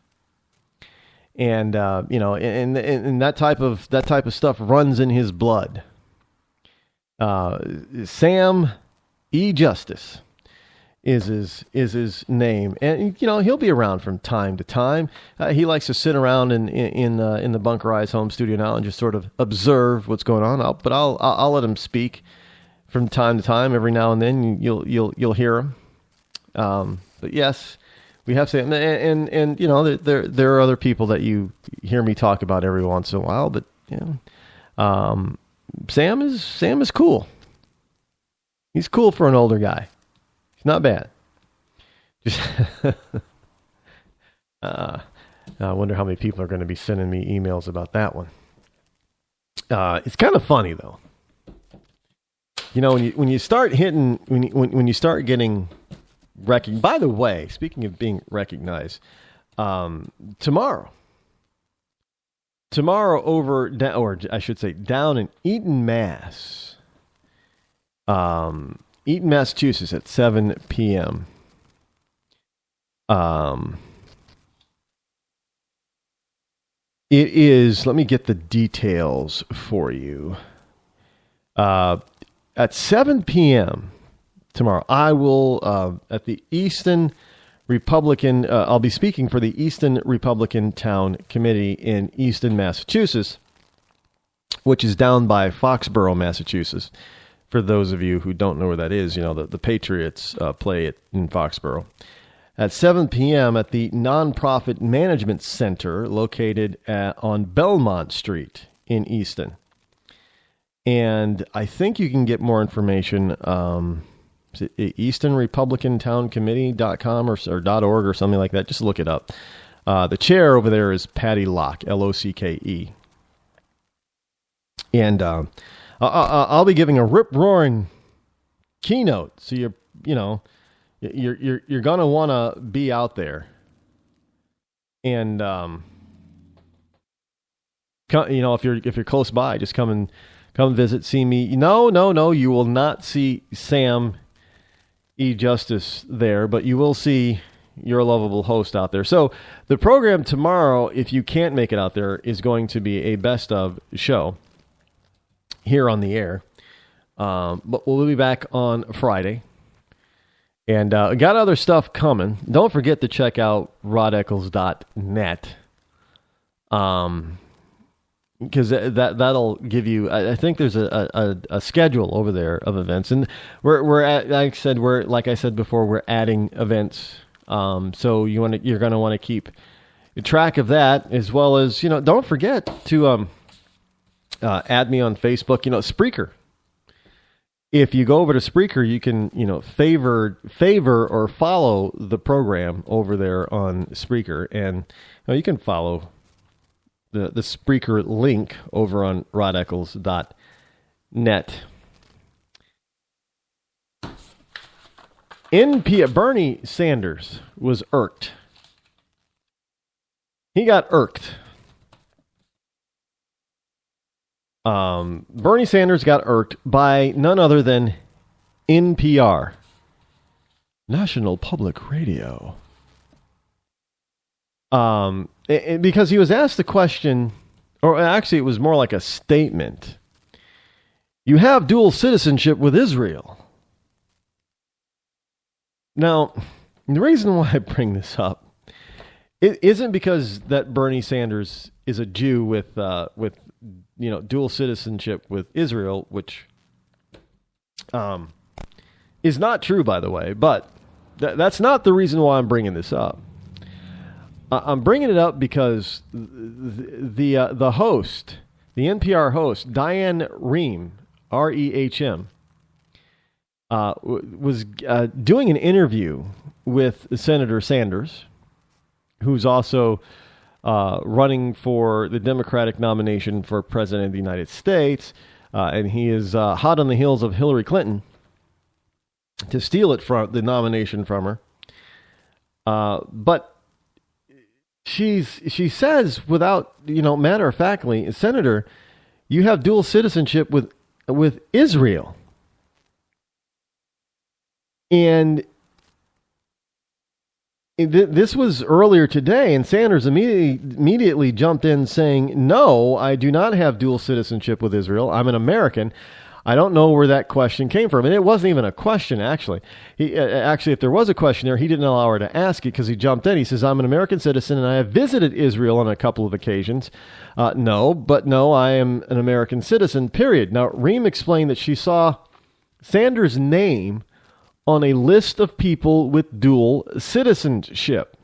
And and that type of stuff runs in his blood. Sam E. Justice is his name, and he'll be around from time to time. He likes to sit around in the bunkerized home studio now and just sort of observe what's going on. But I'll let him speak from time to time. Every now and then you'll hear him. But yes, we have Sam, and you know, there are other people that you hear me talk about every once in a while. But Sam is cool. He's cool for an older guy. He's not bad. Just I wonder how many people are going to be sending me emails about that one. It's kind of funny though. You know, when you start hitting, when you start getting recognized. By the way, speaking of being recognized, tomorrow over, or I should say, down in Eaton, Massachusetts at 7 p.m. It is. Let me get the details for you. At 7 p.m. tomorrow, I will at the Easton Republican. I'll be speaking for the Easton Republican Town Committee in Easton, Massachusetts, which is down by Foxborough, Massachusetts. For those of you who don't know where that is, you know the Patriots play it in Foxborough. At 7 p.m. at the Nonprofit Management Center located on Belmont Street in Easton. And I think you can get more information, is it EastonRepublicanTownCommittee.com or .org or something like that. Just look it up. The chair over there is Patty Locke, L-O-C-K-E. And I'll be giving a rip-roaring keynote, so you're going to want to be out there. And if you're close by, just come visit, see me. No, you will not see Sam E. Justice there, but you will see your lovable host out there. So the program tomorrow, if you can't make it out there, is going to be a best of show here on the air. But we'll be back on Friday. And got other stuff coming. Don't forget to check out rodeccles.net. Because that'll give you. I think there's a schedule over there of events, and we're at, like I said before, we're adding events. So you're going to want to keep track of that, as well as don't forget to add me on Facebook. Spreaker. If you go over to Spreaker, you can favor or follow the program over there on Spreaker, and you can follow the Spreaker link over on rodeccles.net. Bernie Sanders was irked. He got irked. Bernie Sanders got irked by none other than NPR, National Public Radio. Because he was asked the question, or actually it was more like a statement. You have dual citizenship with Israel. Now, the reason why I bring this up, it isn't because that Bernie Sanders is a Jew with dual citizenship with Israel, which is not true, by the way, but that's not the reason why I'm bringing this up. I'm bringing it up because the host, the NPR host, Diane Rehm, R-E-H-M, was doing an interview with Senator Sanders, who's also running for the Democratic nomination for President of the United States, and he is hot on the heels of Hillary Clinton to steal it from the nomination from her. But she says, without matter of factly, Senator, you have dual citizenship with Israel, and this was earlier today, and Sanders immediately jumped in saying, no, I do not have dual citizenship with Israel. I'm an American. I don't know where that question came from. And it wasn't even a question, actually. If there was a question there, he didn't allow her to ask it because he jumped in. He says, I'm an American citizen, and I have visited Israel on a couple of occasions. No, I am an American citizen, period. Now, Rehm explained that she saw Sanders' name on a list of people with dual citizenship.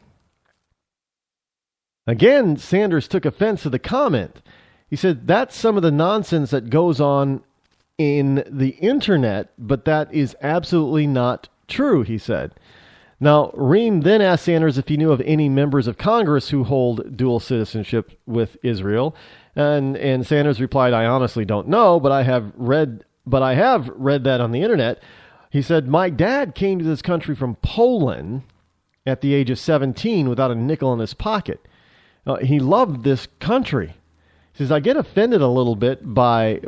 Again, Sanders took offense to the comment. He said, that's some of the nonsense that goes on in the internet, but that is absolutely not true, he said. Now, Rehm then asked Sanders if he knew of any members of Congress who hold dual citizenship with Israel, and Sanders replied, I honestly don't know, but I have read that on the internet. He said, my dad came to this country from Poland at the age of 17 without a nickel in his pocket. He loved this country. He says, I get offended a little bit by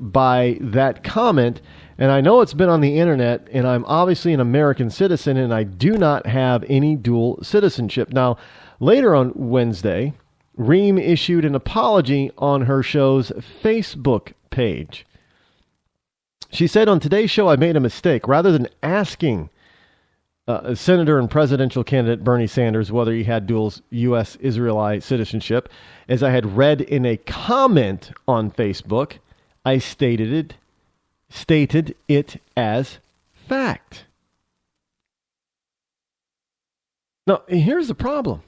that comment, and I know it's been on the internet, and I'm obviously an American citizen, and I do not have any dual citizenship. Now, later on Wednesday, Rehm issued an apology on her show's Facebook page. She said, on today's show, I made a mistake. Rather than asking Senator and presidential candidate Bernie Sanders whether he had dual U.S. Israeli citizenship, as I had read in a comment on Facebook, I stated it as fact. Now, here's the problem.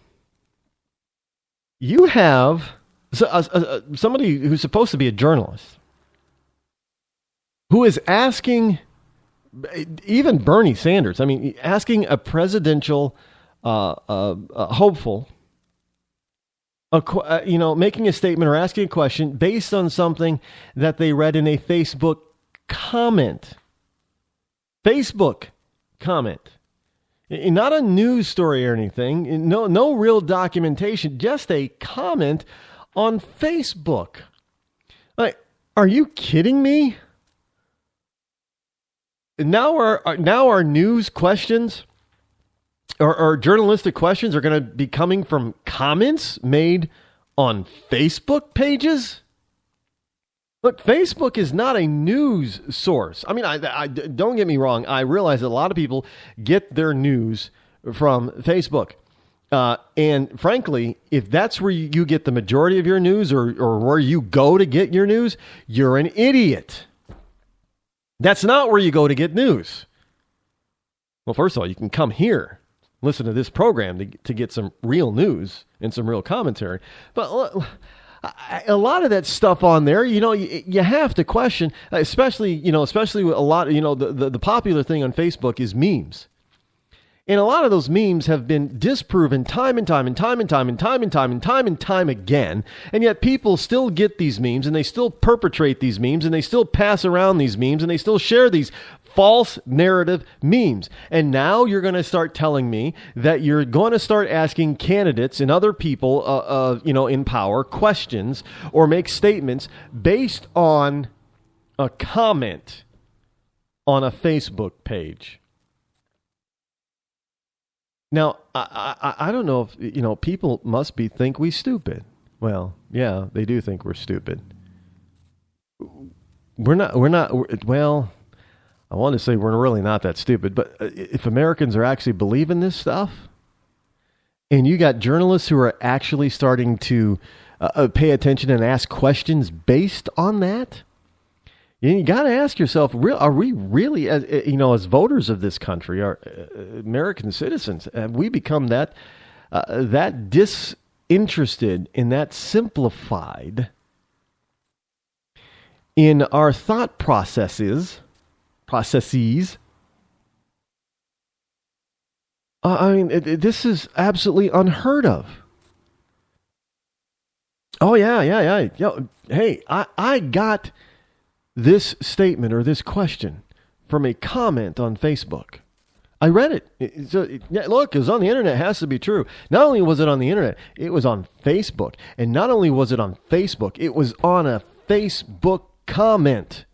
You have somebody who's supposed to be a journalist who is asking even Bernie Sanders, asking a presidential hopeful, making a statement or asking a question based on something that they read in a Facebook comment. Facebook comment. Not a news story or anything. No real documentation. Just a comment on Facebook. Like, are you kidding me? Now our news questions or journalistic questions are going to be coming from comments made on Facebook pages? Look, Facebook is not a news source. I don't get me wrong. I realize that a lot of people get their news from Facebook. And frankly, if that's where you get the majority of your news or where you go to get your news, you're an idiot. That's not where you go to get news. Well, first of all, you can come here, listen to this program to get some real news and some real commentary. But a lot of that stuff on there, you have to question, especially with a lot, the popular thing on Facebook is memes. And a lot of those memes have been disproven time and time again. And yet people still get these memes and they still perpetrate these memes and they still pass around these memes and they still share these false narrative memes. And now you're going to start telling me that you're going to start asking candidates and other people, in power questions or make statements based on a comment on a Facebook page. Now, I don't know if, people must think we stupid. Well, yeah, they do think we're stupid. Well, I want to say we're really not that stupid, but if Americans are actually believing this stuff, and you got journalists who are actually starting to pay attention and ask questions based on that, you got to ask yourself, are we really, as voters of this country, are American citizens, have we become that disinterested and that simplified in our thought processes? This is absolutely unheard of. Oh, yeah. Hey, I got this statement or this question from a comment on Facebook. I read it. Look, it was on the internet. It has to be true. Not only was it on the internet, it was on Facebook. And not only was it on Facebook, it was on a Facebook comment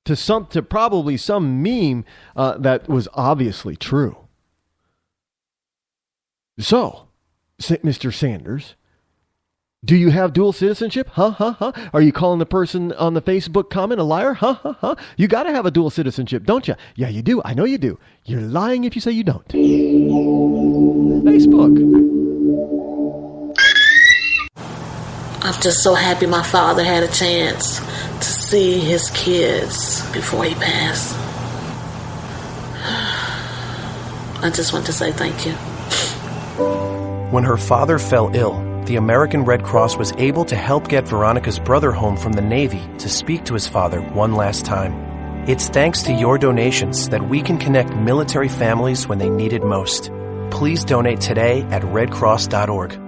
to probably some meme that was obviously true. So, Mr. Sanders, do you have dual citizenship? Are you calling the person on the Facebook comment a liar? You got to have a dual citizenship, don't you? Yeah, you do. I know you do. You're lying if you say you don't. Facebook. I'm just so happy my father had a chance to see his kids before he passed. I just want to say thank you. When her father fell ill, the American Red Cross was able to help get Veronica's brother home from the Navy to speak to his father one last time. It's thanks to your donations that we can connect military families when they need it most. Please donate today at redcross.org.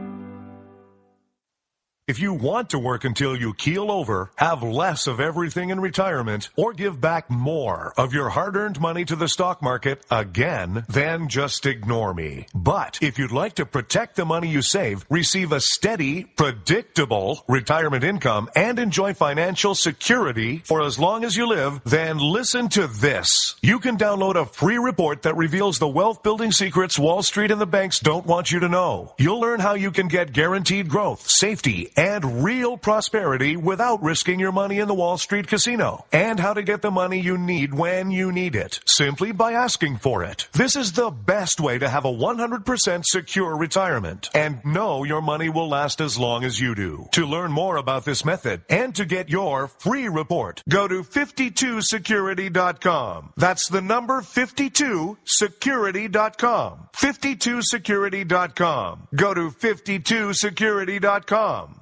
If you want to work until you keel over, have less of everything in retirement, or give back more of your hard-earned money to the stock market again, then just ignore me. But if you'd like to protect the money you save, receive a steady, predictable retirement income, and enjoy financial security for as long as you live, then listen to this. You can download a free report that reveals the wealth-building secrets Wall Street and the banks don't want you to know. You'll learn how you can get guaranteed growth, safety, and real prosperity without risking your money in the Wall Street casino, and how to get the money you need when you need it, simply by asking for it. This is the best way to have a 100% secure retirement and know your money will last as long as you do. To learn more about this method and to get your free report, go to 52security.com. That's the number 52security.com. 52security.com. Go to 52security.com.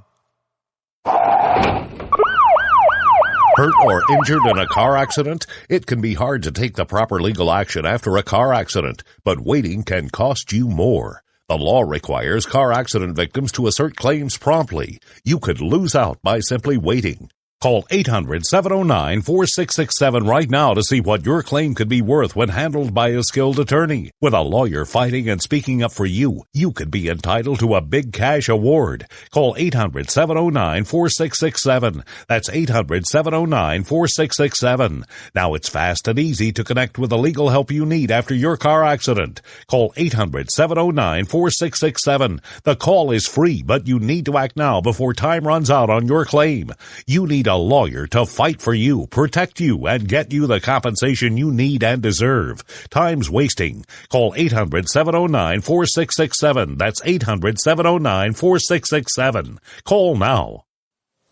Hurt or injured in a car accident? It can be hard to take the proper legal action after a car accident, but waiting can cost you more. The law requires car accident victims to assert claims promptly. You could lose out by simply waiting. Call 800-709-4667 right now to see what your claim could be worth when handled by a skilled attorney. With a lawyer fighting and speaking up for you, you could be entitled to a big cash award. Call 800-709-4667. That's 800-709-4667. Now it's fast and easy to connect with the legal help you need after your car accident. Call 800-709-4667. The call is free, but you need to act now before time runs out on your claim. You need a lawyer to fight for you, protect you, and get you the compensation you need and deserve. Time's wasting. Call 800-709-4667. That's 800-709-4667. Call now.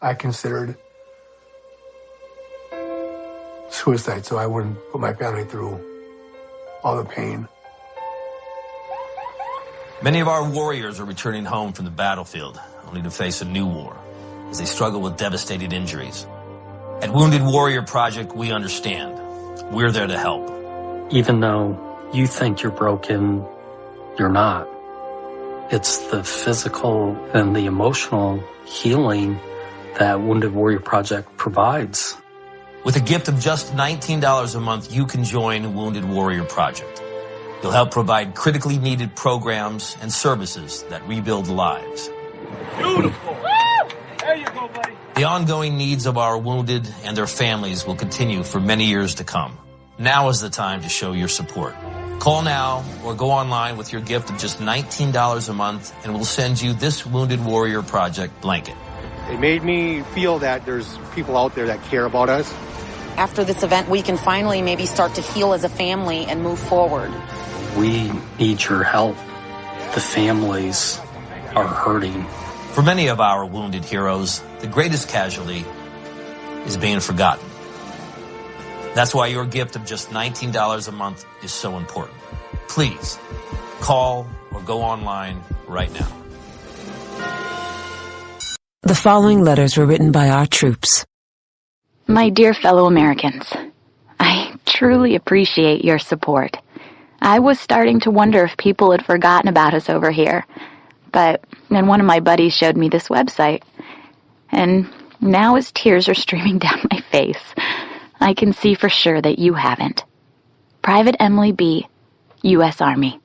I considered suicide so I wouldn't put my family through all the pain. Many of our warriors are returning home from the battlefield, only to face a new war as they struggle with devastating injuries. At Wounded Warrior Project, we understand. We're there to help. Even though you think you're broken, you're not. It's the physical and the emotional healing that Wounded Warrior Project provides. With a gift of just $19 a month, you can join Wounded Warrior Project. You'll help provide critically needed programs and services that rebuild lives. Beautiful. There you go, buddy. The ongoing needs of our wounded and their families will continue for many years to come. Now is the time to show your support. Call now or go online with your gift of just $19 a month and we'll send you this Wounded Warrior Project blanket. It made me feel that there's people out there that care about us. After this event, we can finally maybe start to heal as a family and move forward. We need your help. The families are hurting. For many of our wounded heroes, the greatest casualty is being forgotten. That's why your gift of just $19 a month is so important. Please, call or go online right now. The following letters were written by our troops. My dear fellow Americans, I truly appreciate your support. I was starting to wonder if people had forgotten about us over here. But then one of my buddies showed me this website, and now as tears are streaming down my face, I can see for sure that you haven't. Private Emily B., U.S. Army.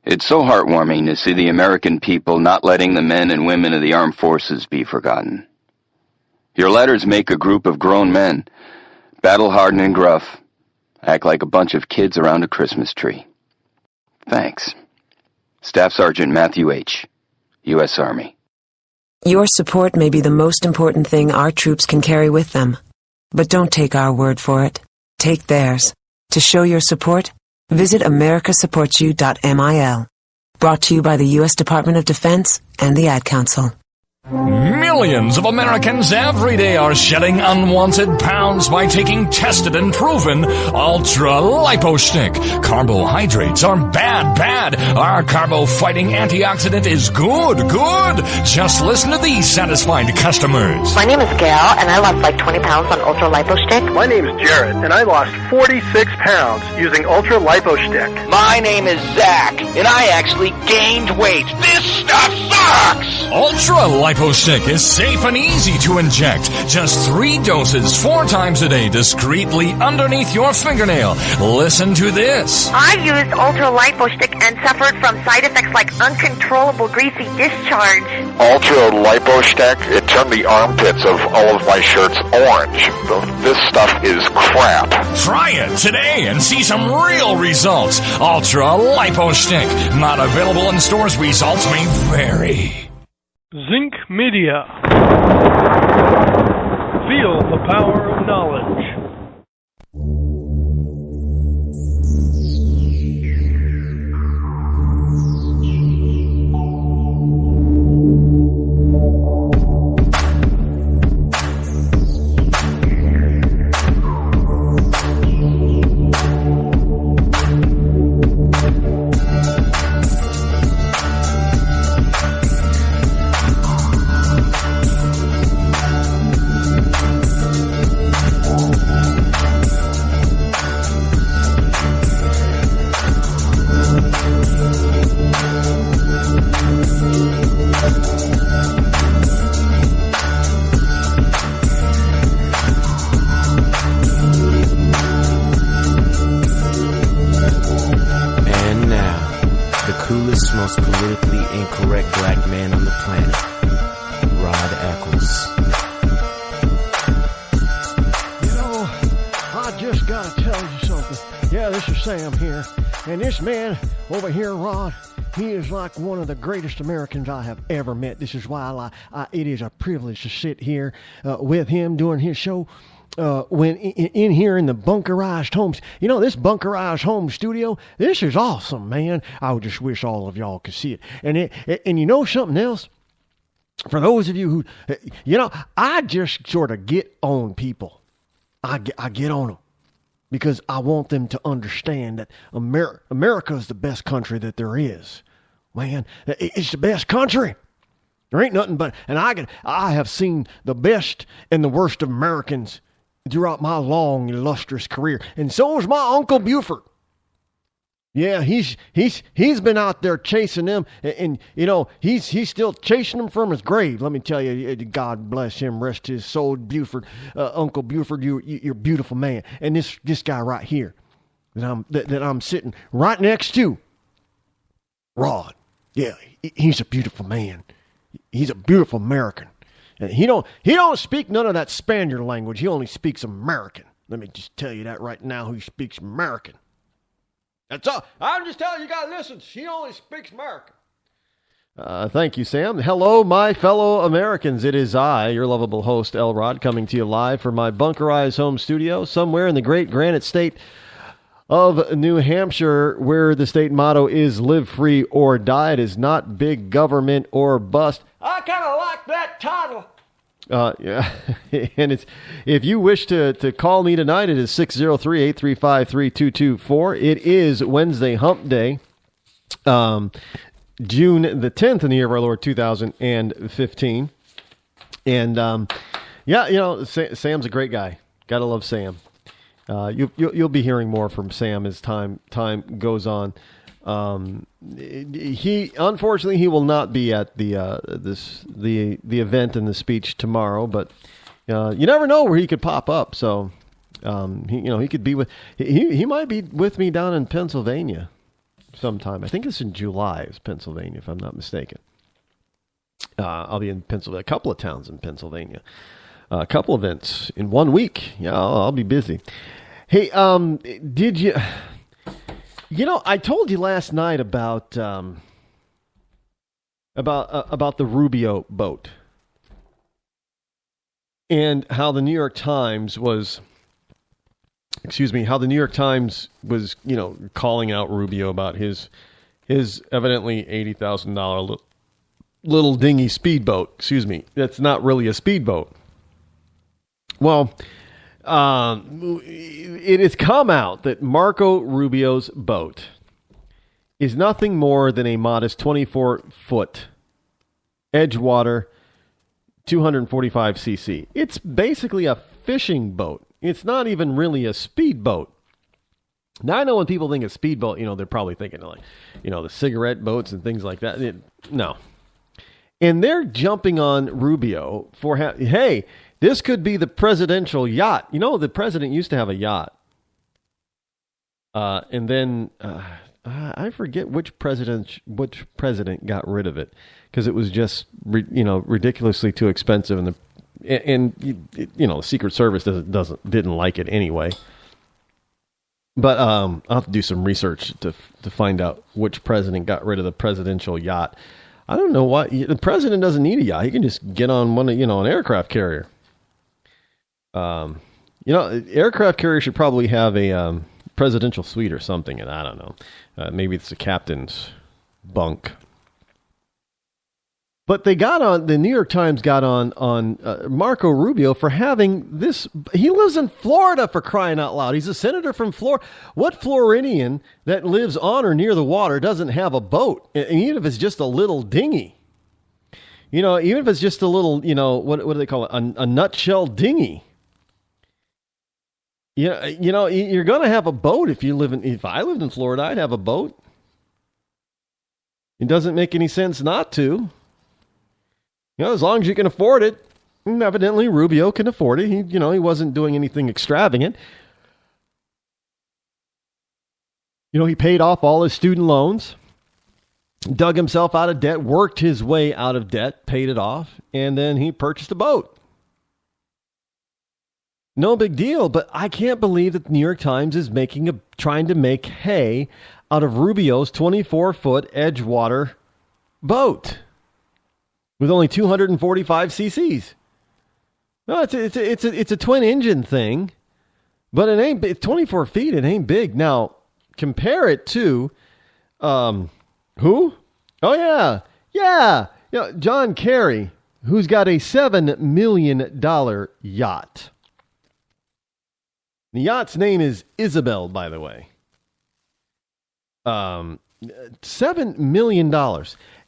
It's so heartwarming to see the American people not letting the men and women of the armed forces be forgotten. Your letters make a group of grown men, battle-hardened and gruff, act like a bunch of kids around a Christmas tree. Thanks. Staff Sergeant Matthew H., U.S. Army. Your support may be the most important thing our troops can carry with them. But don't take our word for it. Take theirs. To show your support, visit americasupportsyou.mil. Brought to you by the U.S. Department of Defense and the Ad Council. Millions of Americans every day are shedding unwanted pounds by taking tested and proven Ultra Lipo Stick. Carbohydrates are bad. Our carbo-fighting antioxidant is good. Just listen to these satisfied customers. My name is Gail, and I lost like 20 pounds on Ultra Lipo Stick. My name is Jared, and I lost 46 pounds using Ultra Lipo Stick. My name is Zach, and I actually gained weight. This stuff sucks! Ultra Lipo Stick is safe and easy to inject. Just 3 doses 4 times a day discreetly underneath your fingernail. Listen to this. I used Ultra Lipo Stick and suffered from side effects like uncontrollable greasy discharge. Ultra Lipo Stick, it turned the armpits of all of my shirts orange. This stuff is crap. Try it today and see some real results. Ultra Lipo Stick. Not available in stores. Results may vary. Zinc Media. Feel the power of knowledge. Most politically incorrect black man on the planet, Rod Eccles. You know, I just gotta tell you something. Yeah, this is Sam here. And this man over here, Rod, he is like one of the greatest Americans I have ever met. This is why it is a privilege to sit here with him doing his show. When in here in the bunkerized homes, you know, this bunkerized home studio, this is awesome, man. I would just wish all of y'all could see it. And you know something else? For those of you who, you know, I just sort of get on people. I get on them because I want them to understand that America is the best country that there is. Man, it's the best country. There ain't nothing but, and I have seen the best and the worst of Americans throughout my long, illustrious career. And so is my Uncle Buford. Yeah, he's been out there chasing them, and you know, he's still chasing them from his grave. Let me tell you, God bless him, rest his soul, Buford, Uncle Buford, you're a beautiful man. And this guy right here that I'm sitting right next to, Rod. Yeah, he's a beautiful man. He's a beautiful American. And he don't speak none of that Spaniard language. He only speaks American. Let me just tell you that right now. He speaks American. That's all. I'm just telling you, guys, listen. He only speaks American. Thank you, Sam. Hello, my fellow Americans. It is I, your lovable host, L. Rod, coming to you live from my bunkerized home studio somewhere in the great Granite State of New Hampshire, where the state motto is live free or die. It is not big government or bust. I kind of like that title. Yeah, and it's, if you wish to call me tonight, it is 603-835-3224. It is Wednesday Hump Day, June the 10th in the year of our Lord 2015. And yeah, you know, Sam's a great guy. Gotta love Sam. You'll be hearing more from Sam as time goes on. He unfortunately he will not be at the event and the speech tomorrow, but you never know where he could pop up. So he could be he might be with me down in Pennsylvania sometime. I think it's in July. It's Pennsylvania, if I'm not mistaken. I'll be in Pennsylvania, a couple of towns in Pennsylvania, a couple events in 1 week. Yeah, I'll be busy. Hey, did you? You know, I told you last night about the Rubio boat and how the New York Times was, you know, calling out Rubio about his evidently $80,000 little dingy speedboat. Excuse me. That's not really a speedboat. Well, it has come out that Marco Rubio's boat is nothing more than a modest 24-foot Edgewater 245cc. It's basically a fishing boat. It's not even really a speedboat. Now, I know when people think of speedboat, they're probably thinking like, the cigarette boats and things like that. No. And they're jumping on Rubio for, hey, this could be the presidential yacht. The president used to have a yacht. And then I forget which president got rid of it because it was just, ridiculously too expensive. And the Secret Service didn't like it anyway. But I'll have to do some research to find out which president got rid of the presidential yacht. I don't know why. The president doesn't need a yacht. He can just get on an aircraft carrier. Aircraft carrier should probably have a presidential suite or something, and I don't know. Maybe it's the captain's bunk. But the New York Times got on Marco Rubio for having this. He lives in Florida, for crying out loud. He's a senator from Florida. What Floridian that lives on or near the water doesn't have a boat? And even if it's just a little dinghy. Even if it's just a little, what do they call it? A nutshell dinghy. You're going to have a boat if I lived in Florida, I'd have a boat. It doesn't make any sense not to. As long as you can afford it. And evidently Rubio can afford it. He wasn't doing anything extravagant. He paid off all his student loans, dug himself out of debt, worked his way out of debt, paid it off, and then he purchased a boat. No big deal, but I can't believe that the New York Times is trying to make hay out of Rubio's 24-foot Edgewater boat with only 245 cc's. No, it's a twin engine thing, but it ain't. It's 24 feet. It ain't big. Now compare it to, who? Oh yeah. John Kerry, who's got a $7 million yacht. The yacht's name is Isabel, by the way. $7 million.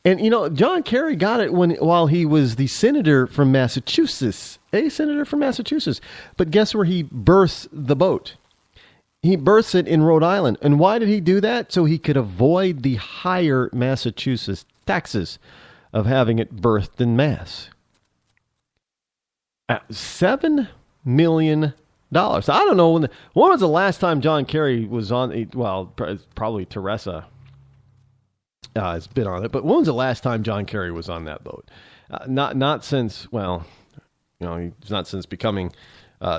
And, John Kerry got it while he was the senator from Massachusetts. A senator from Massachusetts. But guess where he births the boat? He births it in Rhode Island. And why did he do that? So he could avoid the higher Massachusetts taxes of having it birthed in Mass. $7 million. I don't know when was the last time John Kerry was on. Well, probably Teresa has been on it, but when was the last time John Kerry was on that boat? Not since. Well, he's not since becoming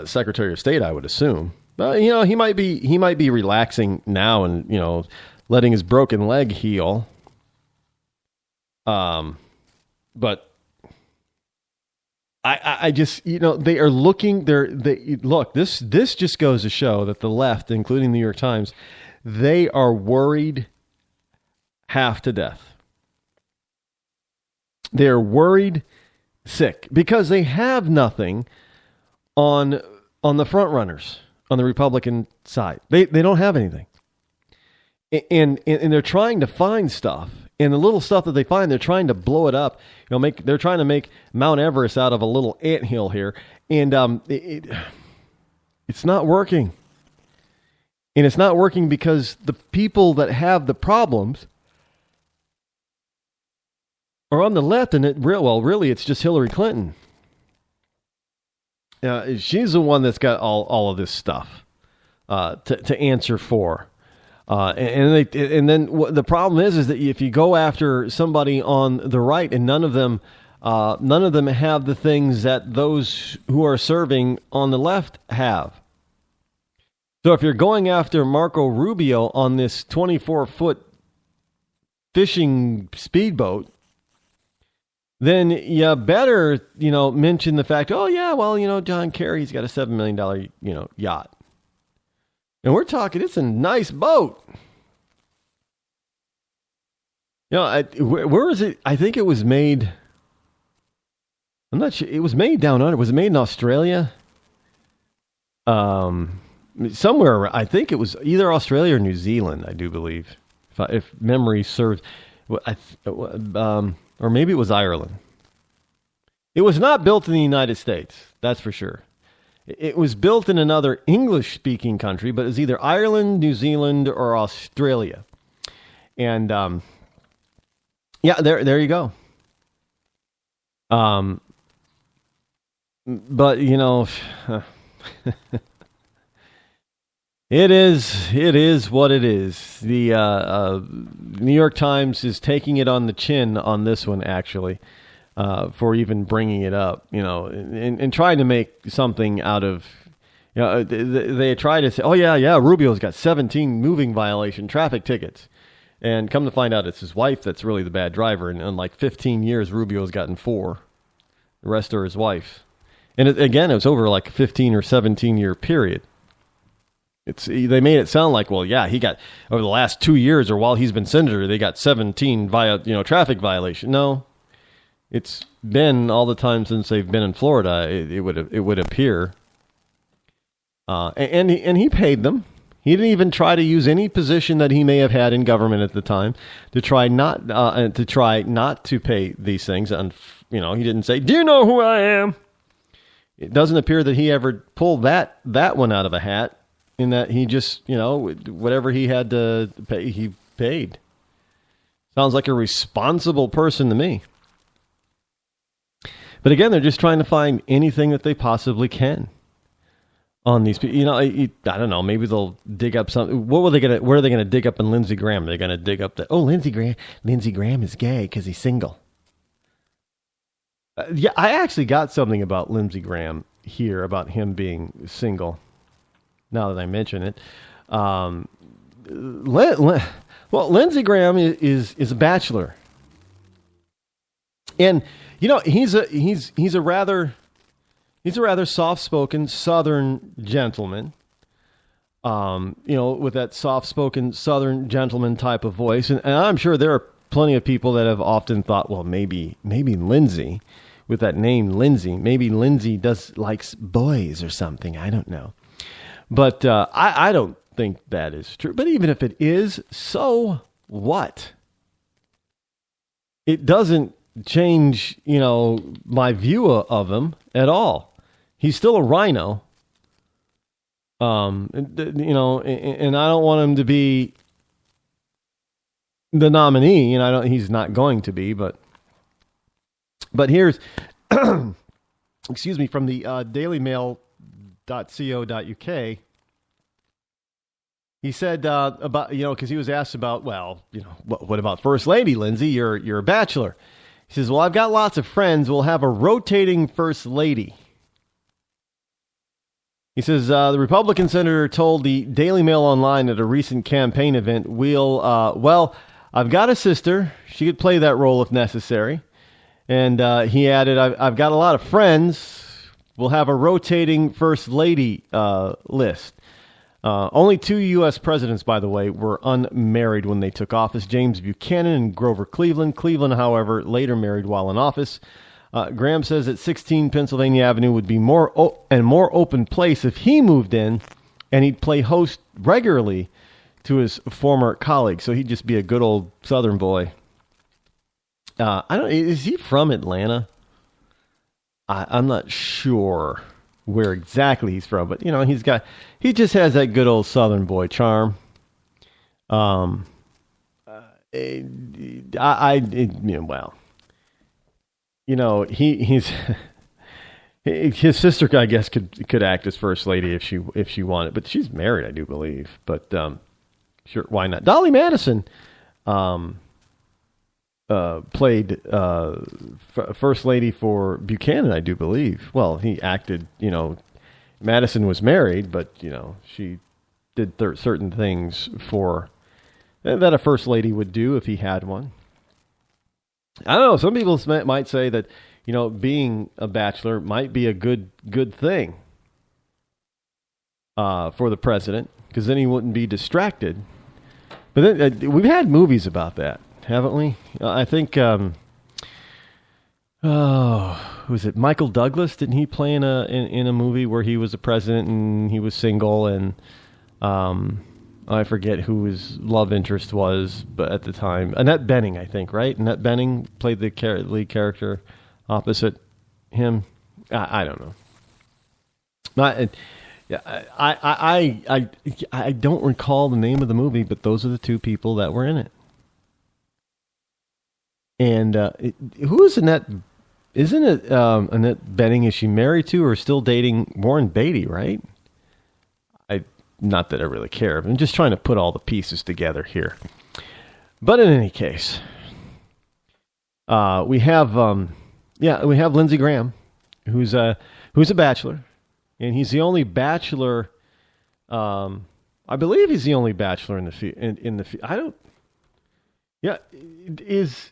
Secretary of State, I would assume. But he might be relaxing now and letting his broken leg heal. But. I just, they are looking, look, this just goes to show that the left, including the New York Times, they are worried half to death. They're worried sick because they have nothing on the front runners on the Republican side. They don't have anything. And they're trying to find stuff. And the little stuff that they find, they're trying to blow it up. They're trying to make Mount Everest out of a little anthill here, and it's not working. And it's not working because the people that have the problems are on the left, and really, it's just Hillary Clinton. She's the one that's got all of this stuff to answer for. And then the problem is that if you go after somebody on the right, and none of them have the things that those who are serving on the left have. So if you're going after Marco Rubio on this 24-foot fishing speedboat, then you better mention the fact. Oh yeah, well John Kerry's got a $7 million yacht. And we're talking, it's a nice boat. Where is it? I think it was made. I'm not sure. It was made down under. Was it made in Australia? Somewhere. I think it was either Australia or New Zealand. I do believe, if memory serves. Or maybe it was Ireland. It was not built in the United States. That's for sure. It was built in another English-speaking country, but it was either Ireland, New Zealand, or Australia. And there you go. But it is what it is. The New York Times is taking it on the chin on this one, actually. For even bringing it up, and trying to make something out of, they try to say, oh yeah, Rubio's got 17 moving violation traffic tickets, and come to find out it's his wife that's really the bad driver, and in like 15 years, Rubio's gotten 4. The rest are his wife, and it was over like a 15 or 17 year period. They made it sound like, well, yeah, he got over the last 2 years, or while he's been senator, they got 17 traffic violation. No. It's been all the time since they've been in Florida. It would appear, and he paid them. He didn't even try to use any position that he may have had in government at the time to try not to pay these things. And he didn't say, "Do you know who I am?" It doesn't appear that he ever pulled that one out of a hat. In that he just whatever he had to pay, he paid. Sounds like a responsible person to me. But again, they're just trying to find anything that they possibly can on these people. I don't know. Maybe they'll dig up something. Where are they going to dig up in Lindsey Graham? They're going to dig up Lindsey Graham is gay because he's single. I actually got something about Lindsey Graham here, about him being single, now that I mention it. Lindsey Graham is a bachelor. And he's a rather soft-spoken Southern gentleman, with that soft-spoken Southern gentleman type of voice, and I'm sure there are plenty of people that have often thought, well, maybe Lindsey, with that name Lindsey, maybe Lindsey likes boys or something. I don't know, but I don't think that is true. But even if it is, so what? It doesn't change, my view of him at all. He's still a rhino. And I don't want him to be the nominee, he's not going to be, but here's, excuse me, from the dailymail.co.uk. He said about, because he was asked about, what about First Lady, Lindsey? You're a bachelor. He says, well, I've got lots of friends. We'll have a rotating First Lady. He says, the Republican senator told the Daily Mail Online at a recent campaign event, I've got a sister. She could play that role if necessary. And he added, I've got a lot of friends. We'll have a rotating First Lady list. Only 2 U.S. presidents, by the way, were unmarried when they took office, James Buchanan and Grover Cleveland. Cleveland, however, later married while in office. Graham says that 16 Pennsylvania Avenue would be more open place if he moved in, and he'd play host regularly to his former colleagues. So he'd just be a good old Southern boy. Is he from Atlanta? I'm not sure where exactly he's from, but he just has that good old Southern boy charm. He's his sister, I guess, could act as First Lady if she wanted, but she's married, I do believe. But sure, why not? Dolly Madison played First Lady for Buchanan, I do believe. Well, he acted, Madison was married, but, she did certain things that a First Lady would do if he had one. I don't know. Some people might say that, being a bachelor might be a good thing for the president, because then he wouldn't be distracted. But then, we've had movies about that, haven't we? I think, who's it? Michael Douglas? Didn't he play in a movie where he was a president and he was single, and I forget who his love interest was, but at the time, Annette Bening, I think, right? Annette Bening played the lead character opposite him. I don't know. I don't recall the name of the movie, but those are the two people that were in it. And who is Annette? Isn't it Annette Bening? Is she married to or still dating Warren Beatty? Right? Not that I really care. I'm just trying to put all the pieces together here. But in any case, we have Lindsey Graham, who's a bachelor, and he's the only bachelor. I believe he's the only bachelor in the. I don't. Yeah, is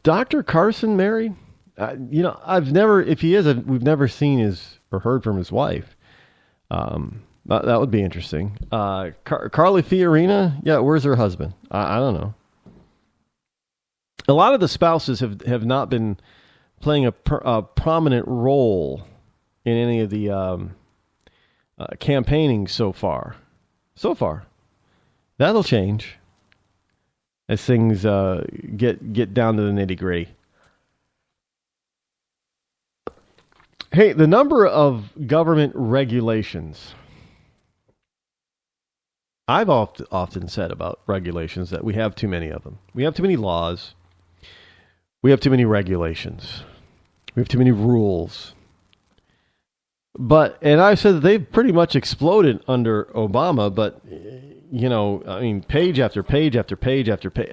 Dr. Carson married? I've never. If he is, we've never seen his or heard from his wife. That would be interesting. Carly Fiorina, yeah, where's her husband? I don't know. A lot of the spouses have not been playing a prominent role in any of the campaigning so far. That'll change as things get down to the nitty-gritty. Hey, the number of government regulations. I've often said about regulations that we have too many of them. We have too many laws. We have too many regulations. We have too many rules. And I said that they've pretty much exploded under Obama, but, page after page after page after page.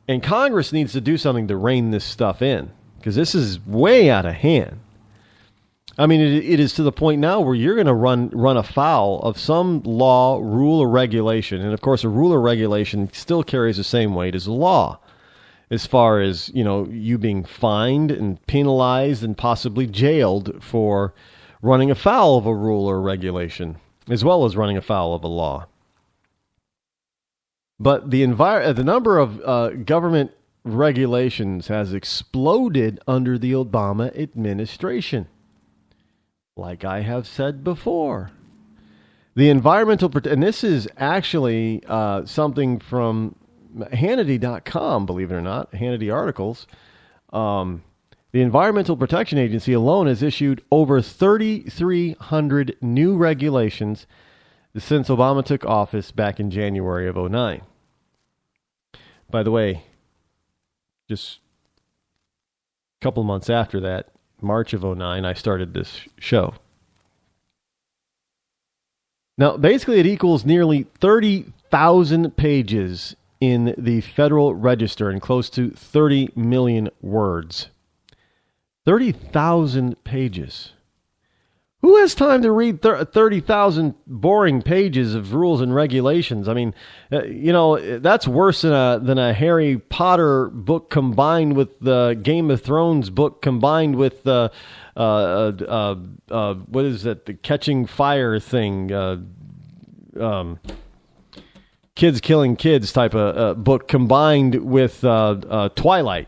And Congress needs to do something to rein this stuff in, because this is way out of hand. I mean, it is to the point now where you're going to run afoul of some law, rule, or regulation. And, of course, a rule or regulation still carries the same weight as a law, as far as, you being fined and penalized and possibly jailed for running afoul of a rule or regulation, as well as running afoul of a law. But the number of government regulations has exploded under the Obama administration. Like I have said before, the environmental, and this is actually something from Hannity.com, believe it or not, Hannity articles. The Environmental Protection Agency alone has issued over 3,300 new regulations since Obama took office back in January of 2009. By the way, just a couple months after that, March of 2009, I started this show. Now, basically, it equals nearly 30,000 pages in the Federal Register and close to 30 million words. 30,000 pages. Who has time to read 30,000 boring pages of rules and regulations? I mean, that's worse than a Harry Potter book combined with the Game of Thrones book combined with the what is that? The Catching Fire thing, kids killing kids type of book combined with Twilight.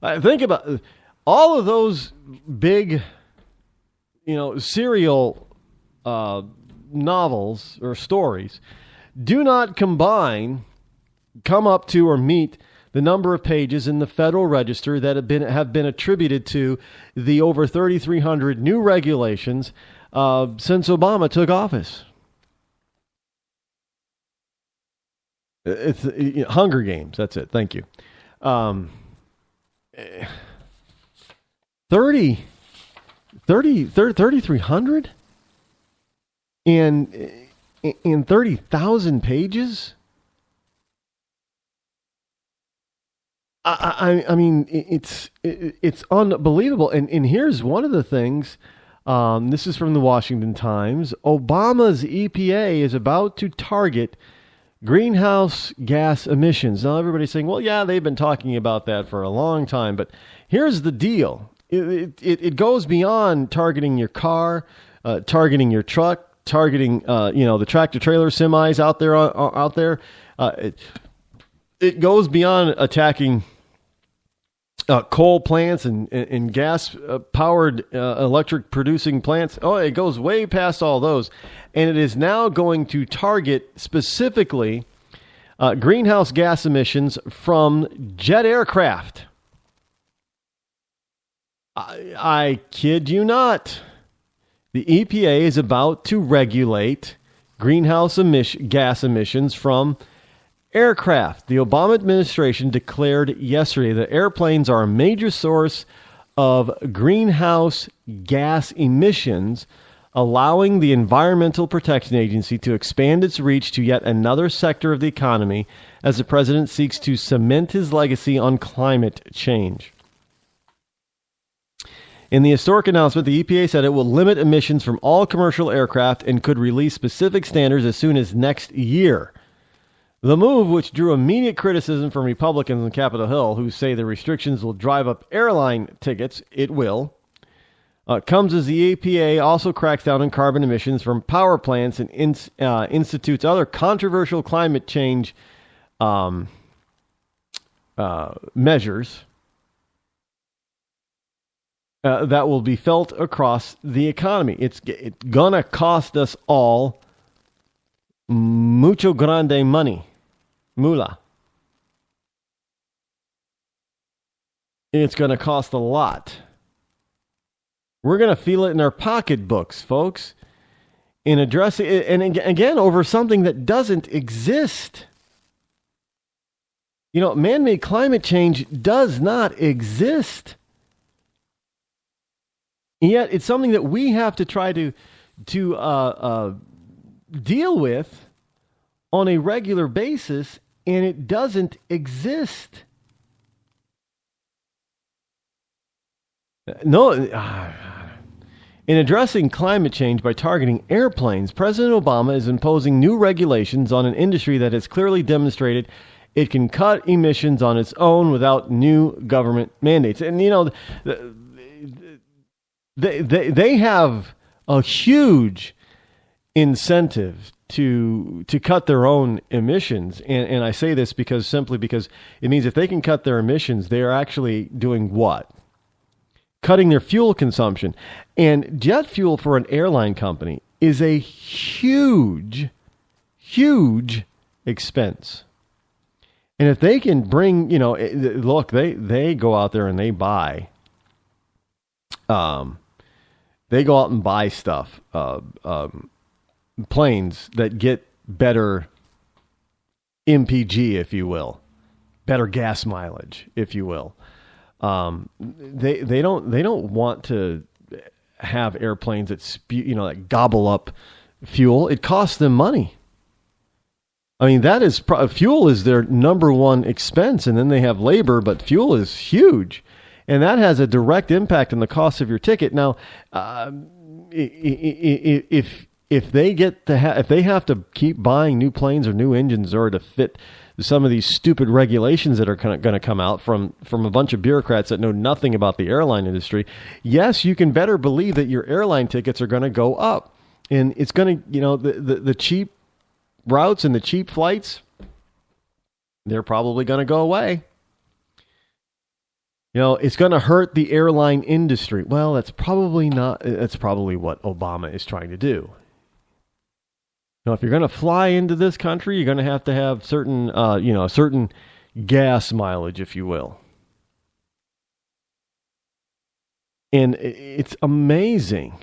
Think about all of those big, serial novels or stories do not come up to or meet the number of pages in the Federal Register that have been attributed to the over 3,300 new regulations since Obama took office. It's Hunger Games. That's it. Thank you. 3,300 in 30,000 pages. I mean, it's unbelievable. And here's one of the things. This is from the Washington Times. Obama's EPA is about to target greenhouse gas emissions. Now everybody's saying, well, yeah, they've been talking about that for a long time. But here's the deal. It goes beyond targeting your car, targeting your truck, targeting the tractor trailer semis out there. it goes beyond attacking coal plants and gas-powered electric producing plants. Oh, it goes way past all those. And it is now going to target specifically greenhouse gas emissions from jet aircraft. I kid you not. The EPA is about to regulate greenhouse gas emissions from aircraft. The Obama administration declared yesterday that airplanes are a major source of greenhouse gas emissions, allowing the Environmental Protection Agency to expand its reach to yet another sector of the economy as the president seeks to cement his legacy on climate change. In the historic announcement, the EPA said it will limit emissions from all commercial aircraft and could release specific standards as soon as next year. The move, which drew immediate criticism from Republicans on Capitol Hill, who say the restrictions will drive up airline tickets, it will, comes as the EPA also cracks down on carbon emissions from power plants and institutes other controversial climate change measures that will be felt across the economy. It's gonna cost us all mucho grande money. Moolah. It's going to cost a lot. We're going to feel it in our pocketbooks, folks, in addressing it, and again, over something that doesn't exist. You know, man-made climate change does not exist. Yet it's something that we have to try to deal with on a regular basis, and it doesn't exist. No, in addressing climate change by targeting airplanes, President Obama is imposing new regulations on an industry that has clearly demonstrated it can cut emissions on its own without new government mandates. And, you know, they have a huge incentive to cut their own emissions. And I say this simply because it means if they can cut their emissions, they are actually doing what? Cutting their fuel consumption. And jet fuel for an airline company is a huge, huge expense. And if they can bring, you know, look, they go out there and they buy, they go out and buy stuff, planes that get better MPG, if you will, better gas mileage, if you will. They don't want to have airplanes that that gobble up fuel. It costs them money. I mean, that is fuel is their number one expense, and then they have labor, but fuel is huge, and that has a direct impact on the cost of your ticket. Now, if they have to keep buying new planes or new engines or to fit some of these stupid regulations that are going to come out from a bunch of bureaucrats that know nothing about the airline industry, yes, you can better believe that your airline tickets are going to go up, and it's going to, the cheap routes and the cheap flights, they're probably going to go away. It's going to hurt the airline industry. Well, that's probably what Obama is trying to do. If you're going to fly into this country, you're going to have certain, certain gas mileage, if you will. And it's amazing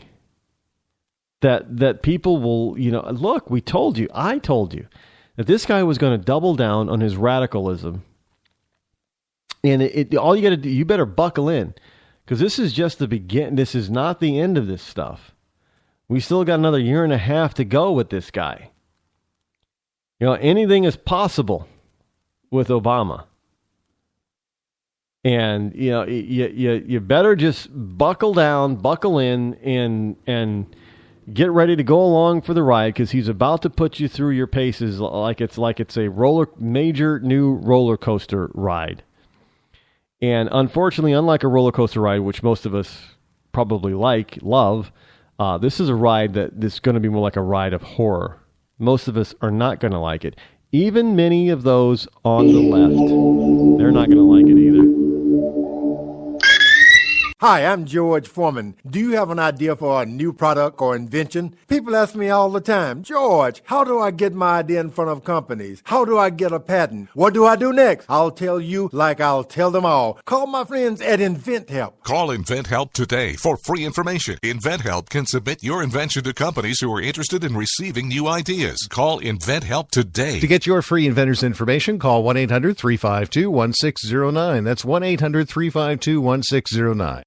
that people will, look, I told you that this guy was going to double down on his radicalism. And all you got to do, you better buckle in, because this is just the beginning. This is not the end of this stuff. We still got another year and a half to go with this guy. Anything is possible with Obama. And, you better just buckle down, buckle in, and get ready to go along for the ride, because he's about to put you through your paces like it's a major new roller coaster ride. And unfortunately, unlike a roller coaster ride, which most of us probably love, this is a ride that's going to be more like a ride of horror. Most of us are not going to like it. Even many of those on the left, they're not going to like it either. Hi, I'm George Foreman. Do you have an idea for a new product or invention? People ask me all the time, George, how do I get my idea in front of companies? How do I get a patent? What do I do next? I'll tell you like I'll tell them all. Call my friends at InventHelp. Call InventHelp today for free information. InventHelp can submit your invention to companies who are interested in receiving new ideas. Call InventHelp today. To get your free inventor's information, call 1-800-352-1609. That's 1-800-352-1609.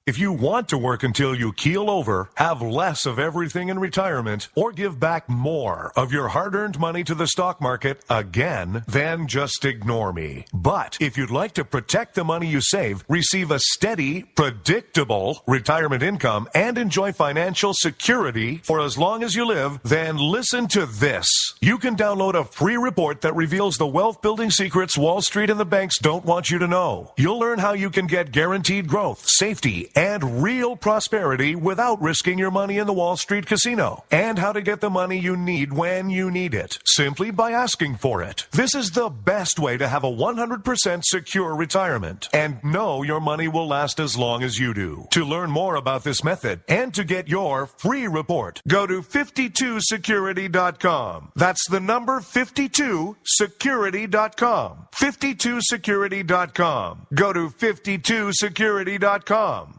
If you want to work until you keel over, have less of everything in retirement, or give back more of your hard-earned money to the stock market again, then just ignore me. But if you'd like to protect the money you save, receive a steady, predictable retirement income, and enjoy financial security for as long as you live, then listen to this. You can download a free report that reveals the wealth-building secrets Wall Street and the banks don't want you to know. You'll learn how you can get guaranteed growth, safety, and real prosperity without risking your money in the Wall Street casino, and how to get the money you need when you need it, simply by asking for it. This is the best way to have a 100% secure retirement and know your money will last as long as you do. To learn more about this method and to get your free report, go to 52security.com. That's the number 52security.com. 52security.com. Go to 52security.com.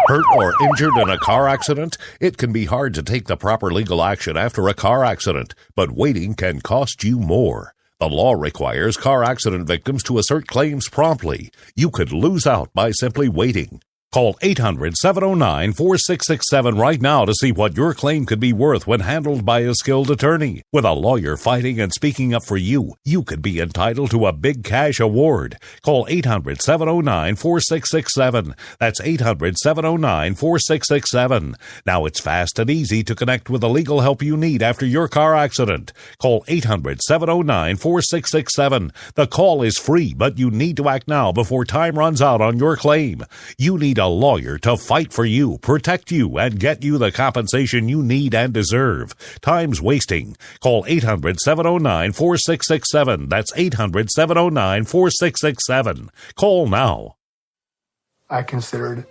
Hurt or injured in a car accident? It can be hard to take the proper legal action after a car accident, but waiting can cost you more. The law requires car accident victims to assert claims promptly. You could lose out by simply waiting. Call 800-709-4667 right now to see what your claim could be worth when handled by a skilled attorney. With a lawyer fighting and speaking up for you, you could be entitled to a big cash award. Call 800-709-4667. That's 800-709-4667. Now it's fast and easy to connect with the legal help you need after your car accident. Call 800-709-4667. The call is free, but you need to act now before time runs out on your claim. You need a lawyer to fight for you, protect you, and get you the compensation you need and deserve. Time's wasting. Call 800-709-4667. That's 800-709-4667. Call now. I considered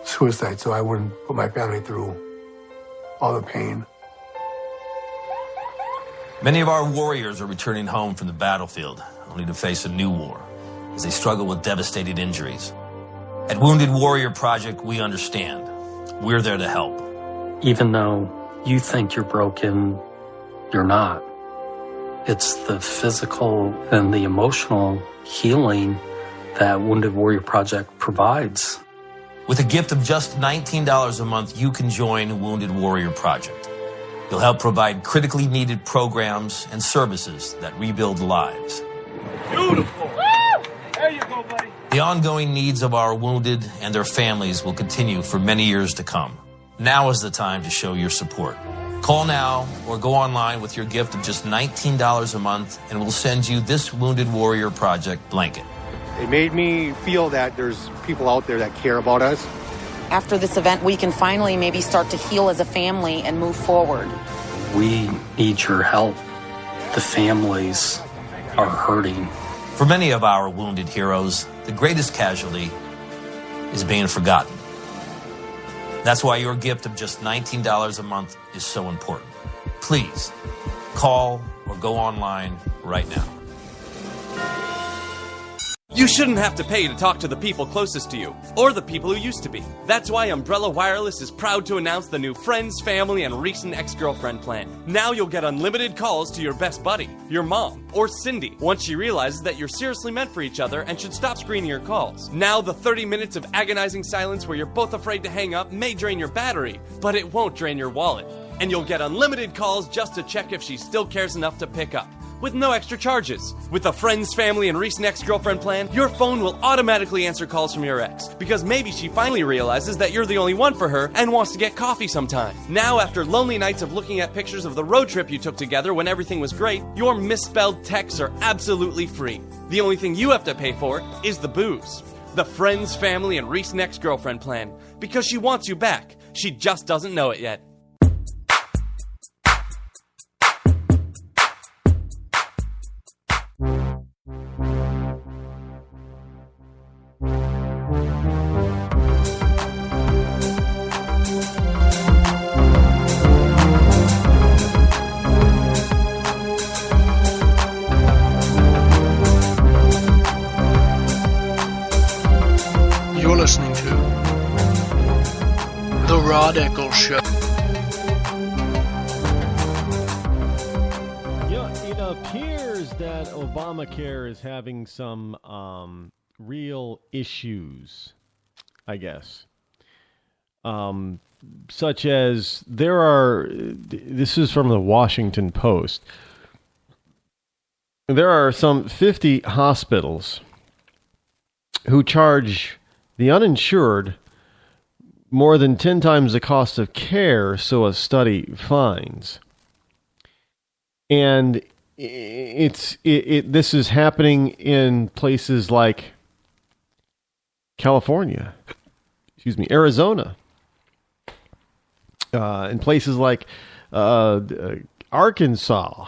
suicide so I wouldn't put my family through all the pain. Many of our warriors are returning home from the battlefield, only to face a new war as they struggle with devastating injuries. At Wounded Warrior Project, we understand. We're there to help. Even though you think you're broken, you're not. It's the physical and the emotional healing that Wounded Warrior Project provides. With a gift of just $19 a month, you can join Wounded Warrior Project. You'll help provide critically needed programs and services that rebuild lives. Beautiful. There you go, buddy. The ongoing needs of our wounded and their families will continue for many years to come. Now is the time to show your support. Call now or go online with your gift of just $19 a month, and we'll send you this Wounded Warrior Project blanket. It made me feel that there's people out there that care about us. After this event, we can finally maybe start to heal as a family and move forward. We need your help. The families are hurting. For many of our wounded heroes, the greatest casualty is being forgotten. That's why your gift of just $19 a month is so important. Please call or go online right now. You shouldn't have to pay to talk to the people closest to you, or the people who used to be. That's why Umbrella Wireless is proud to announce the new Friends, Family, and Recent Ex-Girlfriend plan. Now you'll get unlimited calls to your best buddy, your mom, or Cindy, once she realizes that you're seriously meant for each other and should stop screening your calls. Now the 30 minutes of agonizing silence where you're both afraid to hang up may drain your battery, but it won't drain your wallet. And you'll get unlimited calls just to check if she still cares enough to pick up, with no extra charges. With the Friends, Family, and Recent Ex-Girlfriend plan, your phone will automatically answer calls from your ex, because maybe she finally realizes that you're the only one for her and wants to get coffee sometime. Now, after lonely nights of looking at pictures of the road trip you took together when everything was great, your misspelled texts are absolutely free. The only thing you have to pay for is the booze. The Friends, Family, and Recent Ex-Girlfriend plan, because she wants you back. She just doesn't know it yet. Eccles Show. It appears that Obamacare is having some real issues, I guess. Such as this is from the Washington Post. There are some 50 hospitals who charge the uninsured more than 10 times the cost of care, so a study finds. And this is happening in places like California, Arizona, in places like Arkansas,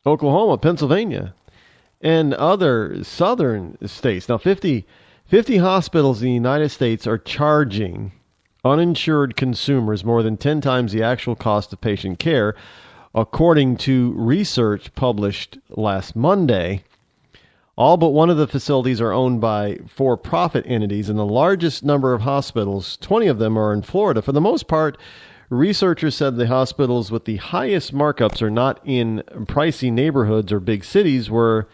Oklahoma, Pennsylvania, and other southern states. Now, 50 hospitals in the United States are charging uninsured consumers more than 10 times the actual cost of patient care, according to research published last Monday. All but one of the facilities are owned by for-profit entities, and the largest number of hospitals, 20 of them, are in Florida. For the most part, researchers said the hospitals with the highest markups are not in pricey neighborhoods or big cities where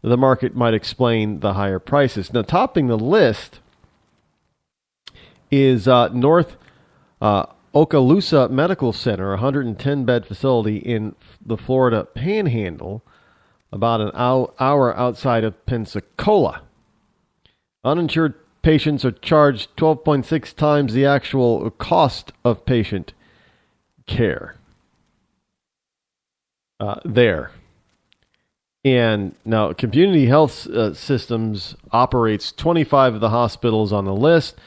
the market might explain the higher prices. Now, topping the list is North Okaloosa Medical Center, a 110-bed facility in the Florida Panhandle, about an hour outside of Pensacola. Uninsured patients are charged 12.6 times the actual cost of patient care there. And now Community Health Systems operates 25 of the hospitals on the list.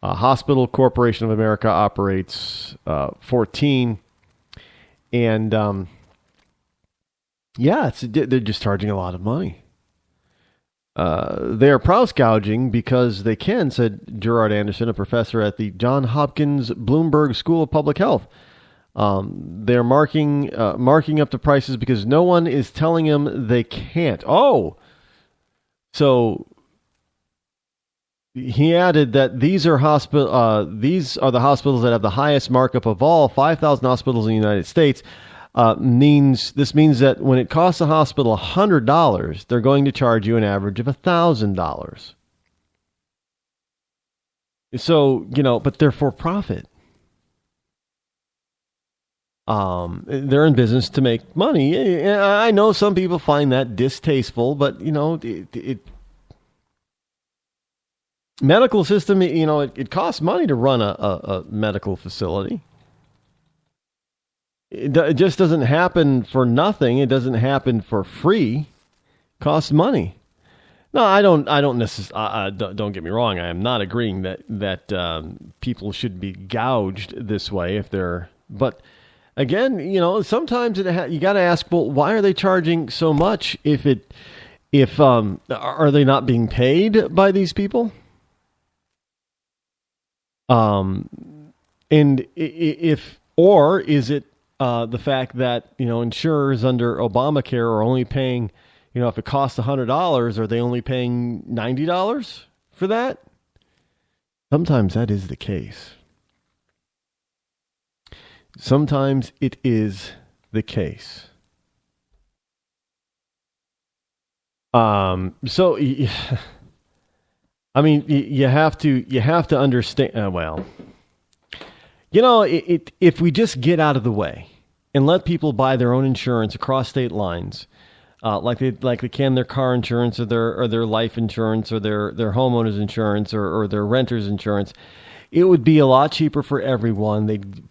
Hospital Corporation of America operates 14. And they're just charging a lot of money. They are price gouging because they can, said Gerard Anderson, a professor at the Johns Hopkins Bloomberg School of Public Health. They're marking up the prices because no one is telling them they can't. Oh, so he added that these are the hospitals that have the highest markup of all 5,000 hospitals in the United States. This means that when it costs a hospital $100, they're going to charge you an average of $1,000. So, but they're for profit. They're in business to make money. I know some people find that distasteful, but medical system, it costs money to run a medical facility. It just doesn't happen for nothing. It doesn't happen for free. It costs money. No, I don't necessarily. Don't get me wrong. I am not agreeing that people should be gouged this way if they're. But again, sometimes you got to ask, well, why are they charging so much? If are they not being paid by these people? And or is it the fact that, insurers under Obamacare are only paying, if it costs $100, are they only paying $90 for that? Sometimes that is the case. Sometimes it is the case. So, I mean, you have to understand. If we just get out of the way and let people buy their own insurance across state lines, like they can their car insurance or their life insurance or their homeowners insurance or their renter's insurance, it would be a lot cheaper for everyone. There'd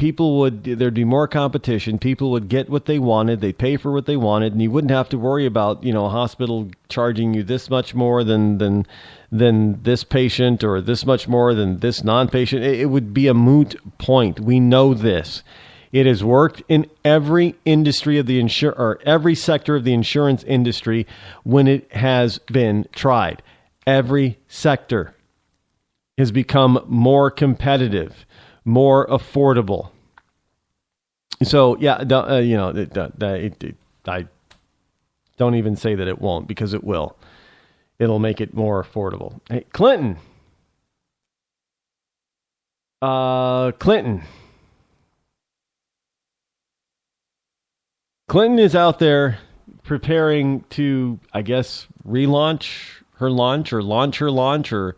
be more competition. People would get what they wanted. They'd pay for what they wanted, and you wouldn't have to worry about a hospital charging you this much more than this patient or this much more than this non-patient. It would be a moot point. We know this. It has worked in every industry of every sector of the insurance industry when it has been tried. Every sector has become more competitive, more affordable. So, I don't even say that it won't, because it will. It'll make it more affordable. Hey, Clinton. Clinton is out there preparing to, I guess, relaunch her launch or launch her launch, or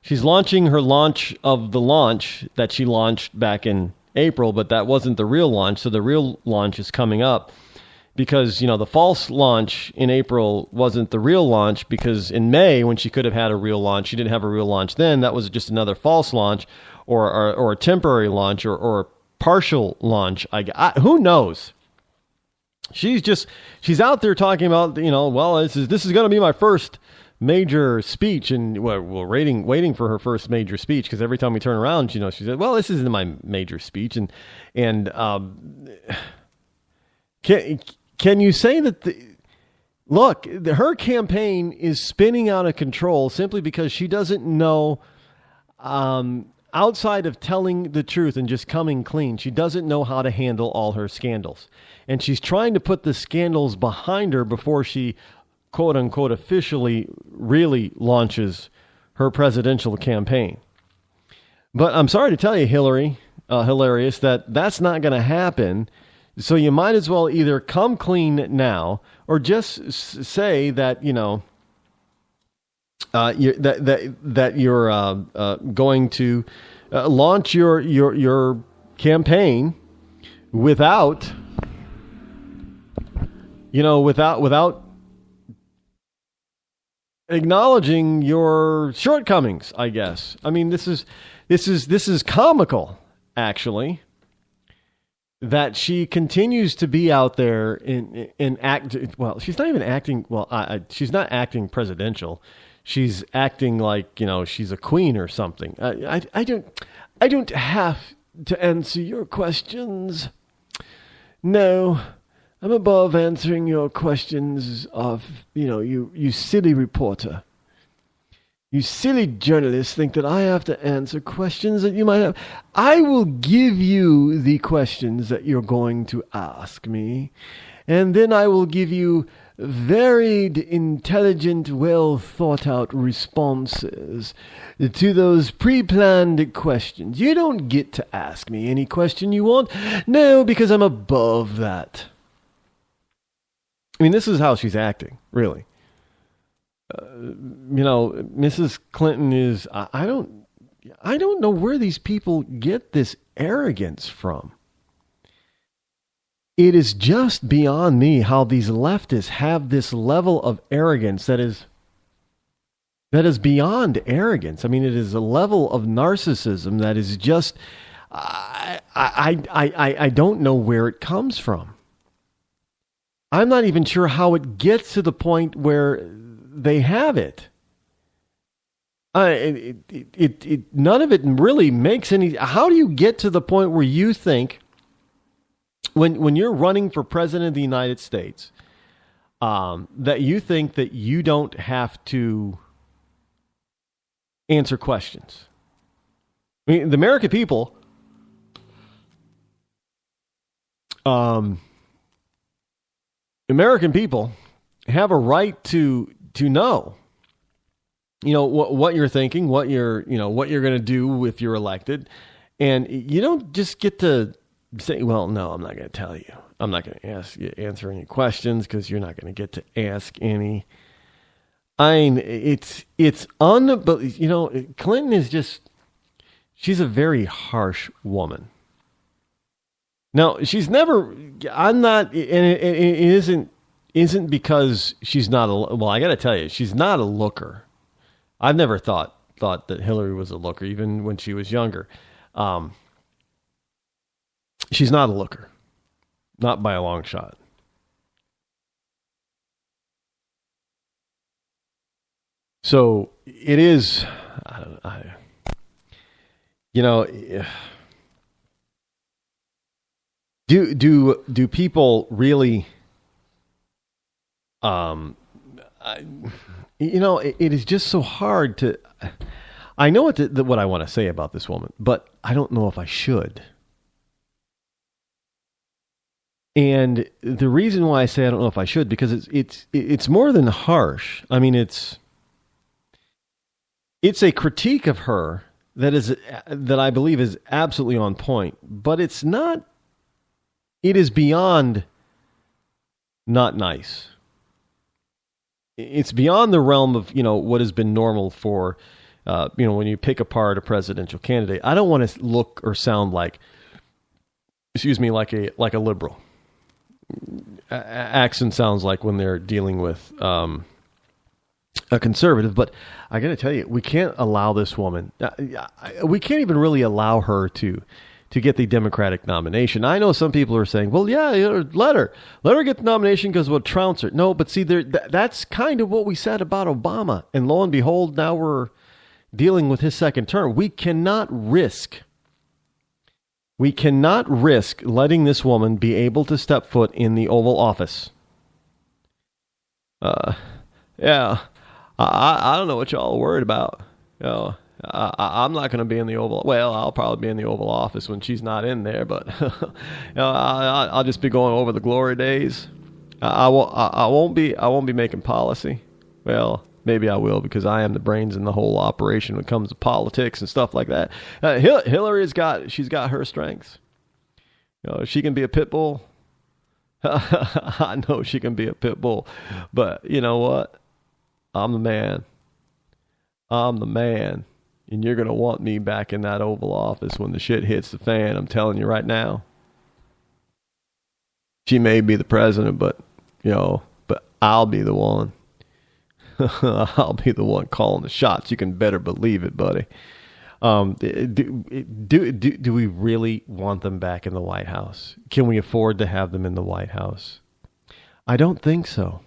she's launching her launch of the launch that she launched back in April, but that wasn't the real launch. So the real launch is coming up because, the false launch in April wasn't the real launch, because in May, when she could have had a real launch, she didn't have a real launch then. That was just another false launch or a temporary launch or a partial launch. Who knows? She's out there talking about, well, this is going to be my first major speech, and we're waiting for her first major speech, because every time we turn around, she said, well, this isn't my major speech, and can you say that her campaign is spinning out of control simply because she doesn't know, outside of telling the truth and just coming clean, she doesn't know how to handle all her scandals. And she's trying to put the scandals behind her before she, quote unquote, officially really launches her presidential campaign. But I'm sorry to tell you, Hillary, hilarious, that's not going to happen. So you might as well either come clean now or just say that, that you're going to launch your campaign without acknowledging your shortcomings, I guess. I mean, this is comical, actually, that she continues to be out there in act. Well, she's not even acting. Well, she's not acting presidential. She's acting like, she's a queen or something. I don't have to answer your questions. No, I'm above answering your questions of, you silly reporter. You silly journalists think that I have to answer questions that you might have. I will give you the questions that you're going to ask me, and then I will give you varied, intelligent, well thought out responses to those pre-planned questions. You don't get to ask me any question you want. No, because I'm above that. I mean, this is how she's acting, really. Mrs. Clinton is, I don't know where these people get this arrogance from. It is just beyond me how these leftists have this level of arrogance that is beyond arrogance. I mean, it is a level of narcissism that is just, I don't know where it comes from. I'm not even sure how it gets to the point where they have it. None of it really makes any. How do you get to the point where you think, when you're running for president of the United States, that you think that you don't have to answer questions? I mean, the American people, have a right to know, what you're thinking, what you're going to do if you're elected, and you don't just get to say, well, no, I'm not going to tell you. I'm not going to answer any questions because you're not going to get to ask any. I mean, it's unbelievable. Clinton is she's a very harsh woman. Now, she's never, I'm not, and it isn't because she's not well, I got to tell you, she's not a looker. I've never thought that Hillary was a looker, even when she was younger. She's not a looker. Not by a long shot. So it is, do people really, it is just so hard to, I know what I want to say about this woman, but I don't know if I should. And the reason why I say I don't know if I should, because it's more than harsh. I mean, it's a critique of her that I believe is absolutely on point, but it's not. It is beyond not nice. It's beyond the realm of, what has been normal for, when you pick apart a presidential candidate. I don't want to look or sound like a liberal. Accent sounds like when they're dealing with a conservative, but I got to tell you, we can't allow this woman. We can't even really allow her to get the Democratic nomination. I know some people are saying, "Well, yeah, let her get the nomination because we'll trounce her." No, but see, that's kind of what we said about Obama, and lo and behold, now we're dealing with his second term. We cannot risk letting this woman be able to step foot in the Oval Office. Yeah, I don't know what y'all are worried about. I'm not going to be in the Oval. Well, I'll probably be in the Oval Office when she's not in there, but I'll just be going over the glory days. I won't be making policy. Well, maybe I will, because I am the brains in the whole operation when it comes to politics and stuff like that. Hillary's got her strengths. She can be a pit bull. I know she can be a pit bull, but you know what? I'm the man. And you're going to want me back in that Oval Office when the shit hits the fan. I'm telling you right now. She may be the president, but I'll be the one. I'll be the one calling the shots. You can better believe it, buddy. Do we really want them back in the White House? Can we afford to have them in the White House? I don't think so.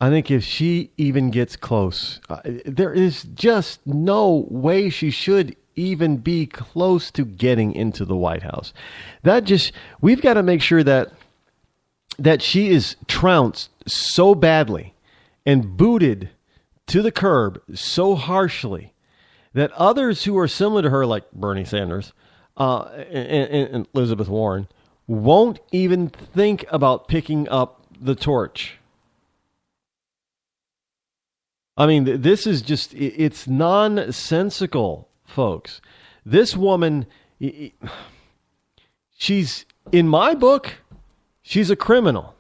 I think if she even gets close, there is just no way she should even be close to getting into the White House. We've got to make sure that she is trounced so badly and booted to the curb so harshly that others who are similar to her, like Bernie Sanders and Elizabeth Warren, won't even think about picking up the torch. I mean, this is just, it's nonsensical, folks. This woman, she's, in my book, she's a criminal.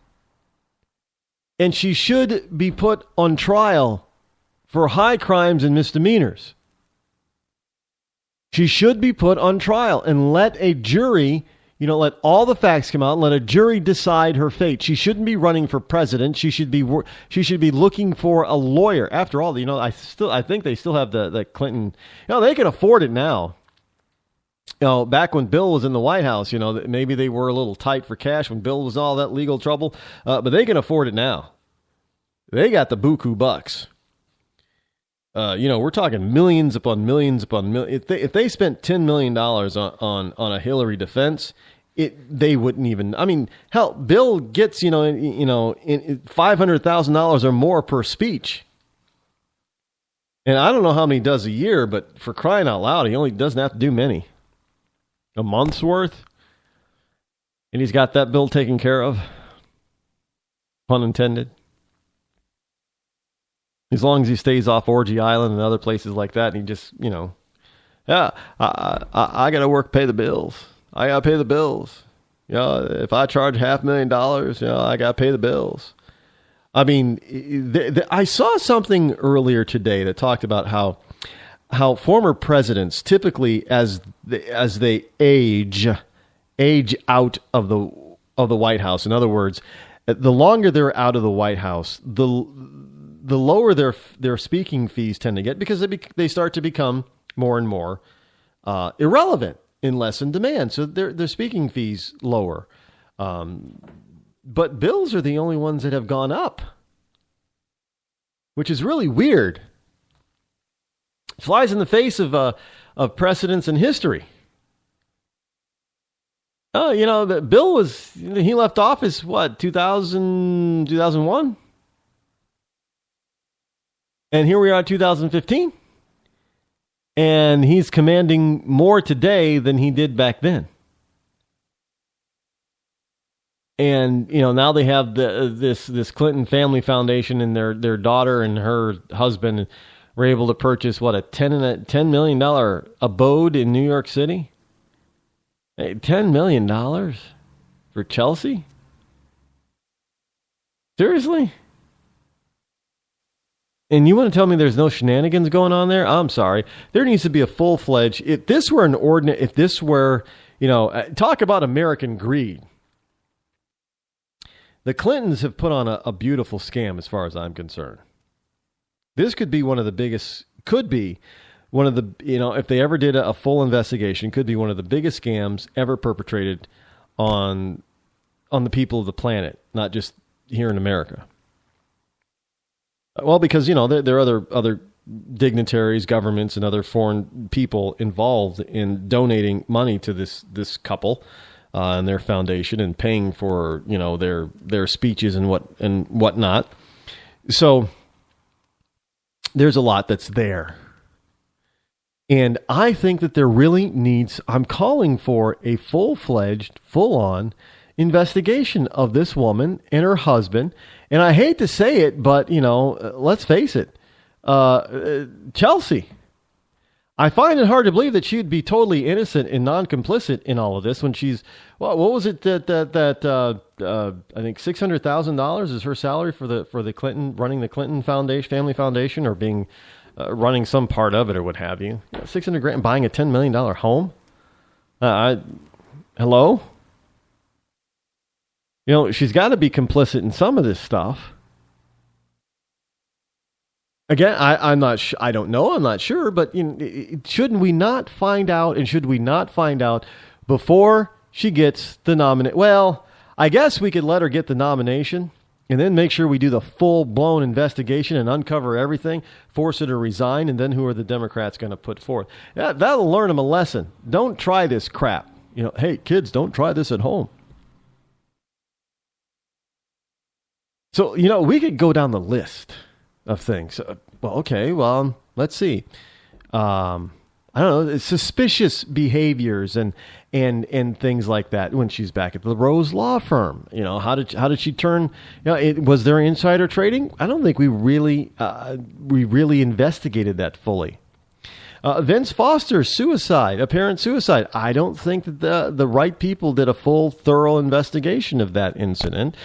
And she should be put on trial for high crimes and misdemeanors. She should be put on trial and let a jury, let all the facts come out and let a jury decide her fate. She shouldn't be running for president. She should be looking for a lawyer. After all, I think they still have the Clinton. They can afford it now. Back when Bill was in the White House, maybe they were a little tight for cash when Bill was in all that legal trouble, but they can afford it now. They got the buku bucks. We're talking millions upon millions upon millions. If they spent $10 million on a Hillary defense, they wouldn't even. I mean, hell, Bill gets $500,000 or more per speech, and I don't know how many he does a year, but for crying out loud, he only doesn't have to do many. A month's worth, and he's got that bill taken care of. Pun intended. As long as he stays off Orgy Island and other places like that, and he just, I got to work, pay the bills. I got to pay the bills. If I charge $500,000, I got to pay the bills. I mean, I saw something earlier today that talked about how former presidents typically, as they age out of the White House. In other words, the longer they're out of the White House, the lower their speaking fees tend to get, because they start to become more and more irrelevant and less in demand. So their speaking fees lower. But bills are the only ones that have gone up, which is really weird. Flies in the face of precedents in history. The Bill he left office, 2001? And here we are in 2015. And he's commanding more today than he did back then. And, now they have this Clinton Family Foundation, and their daughter and her husband were able to purchase, a $10 million abode in New York City? Hey, $10 million for Chelsea? Seriously? And you want to tell me there's no shenanigans going on there? I'm sorry. There needs to be a full-fledged... If this were talk about American greed. The Clintons have put on a beautiful scam as far as I'm concerned. This could be one of the biggest... if they ever did a full investigation, could be one of the biggest scams ever perpetrated on the people of the planet, not just here in America. Well, because, there are other dignitaries, governments, and other foreign people involved in donating money to this couple and their foundation and paying for, their speeches and whatnot. So there's a lot that's there. And I think that there really I'm calling for a full-fledged, full-on investigation of this woman and her husband. And I hate to say it, but, let's face it. Chelsea. I find it hard to believe that she would be totally innocent and non-complicit in all of this when she's, what was it that I think $600,000 is her salary for the Clinton, running the Clinton Foundation, family foundation, or being running some part of it or what have you. $600,000 buying a $10 million home. Hello? She's got to be complicit in some of this stuff. Again, I'm not. I don't know. I'm not sure. But shouldn't we not find out? And should we not find out before she gets the nomination? Well, I guess we could let her get the nomination and then make sure we do the full-blown investigation and uncover everything, force her to resign, and then who are the Democrats going to put forth? That'll learn them a lesson. Don't try this crap. Hey, kids, don't try this at home. So, we could go down the list of things. Let's see. I don't know, suspicious behaviors and things like that when she's back at the Rose Law Firm. How did she turn? Was there insider trading? I don't think we really investigated that fully. Vince Foster's apparent suicide. I don't think that the right people did a full, thorough investigation of that incident.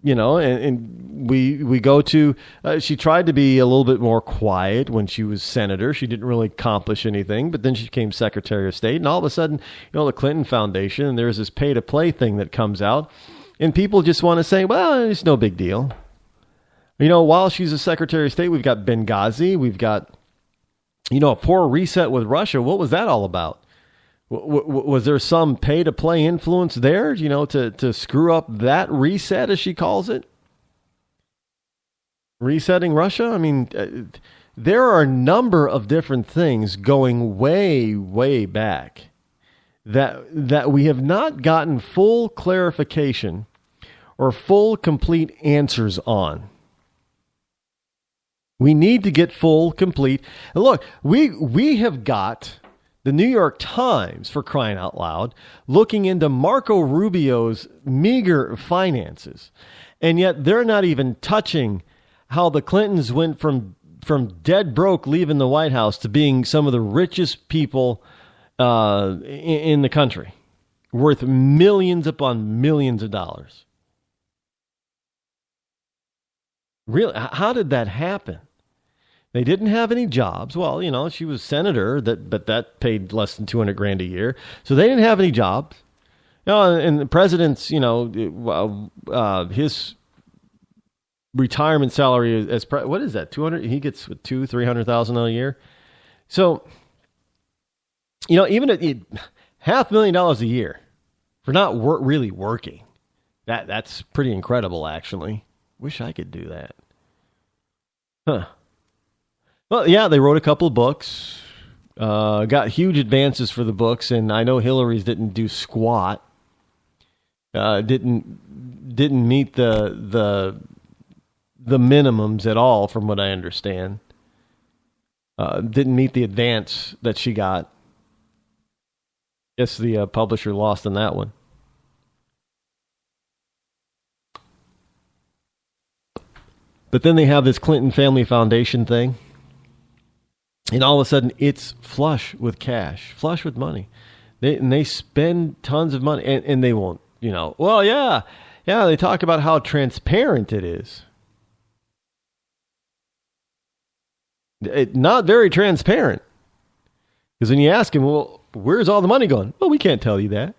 And we go to, she tried to be a little bit more quiet when she was senator. She didn't really accomplish anything, but then she became Secretary of State. And all of a sudden, the Clinton Foundation, and there's this pay-to-play thing that comes out. And people just want to say, well, it's no big deal. While she's a Secretary of State, we've got Benghazi. We've got, a poor reset with Russia. What was that all about? Was there some pay-to-play influence there, to screw up that reset, as she calls it? Resetting Russia? I mean, there are a number of different things going way, way back that we have not gotten full clarification or full, complete answers on. We need to get full, complete. And look, we have got the New York Times, for crying out loud, looking into Marco Rubio's meager finances. And yet they're not even touching how the Clintons went from dead broke leaving the White House to being some of the richest people in the country, worth millions upon millions of dollars. Really, how did that happen? They didn't have any jobs. Well, she was senator, but that paid less than $200,000 a year. So they didn't have any jobs. And the president's, his retirement salary as what is that? 200? He gets $300,000 a year. So, even at $500,000 a year for not really working, that's pretty incredible. Actually, wish I could do that. Huh. Well, yeah, they wrote a couple of books, got huge advances for the books, and I know Hillary's didn't do squat. Didn't meet the minimums at all, from what I understand. Didn't meet the advance that she got. Guess the publisher lost on that one. But then they have this Clinton Family Foundation thing. And all of a sudden, it's flush with cash, flush with money. They spend tons of money, and they won't, well, yeah, Yeah, they talk about how transparent it is. Not very transparent. Because when you ask them, well, where's all the money going? Well, we can't tell you that.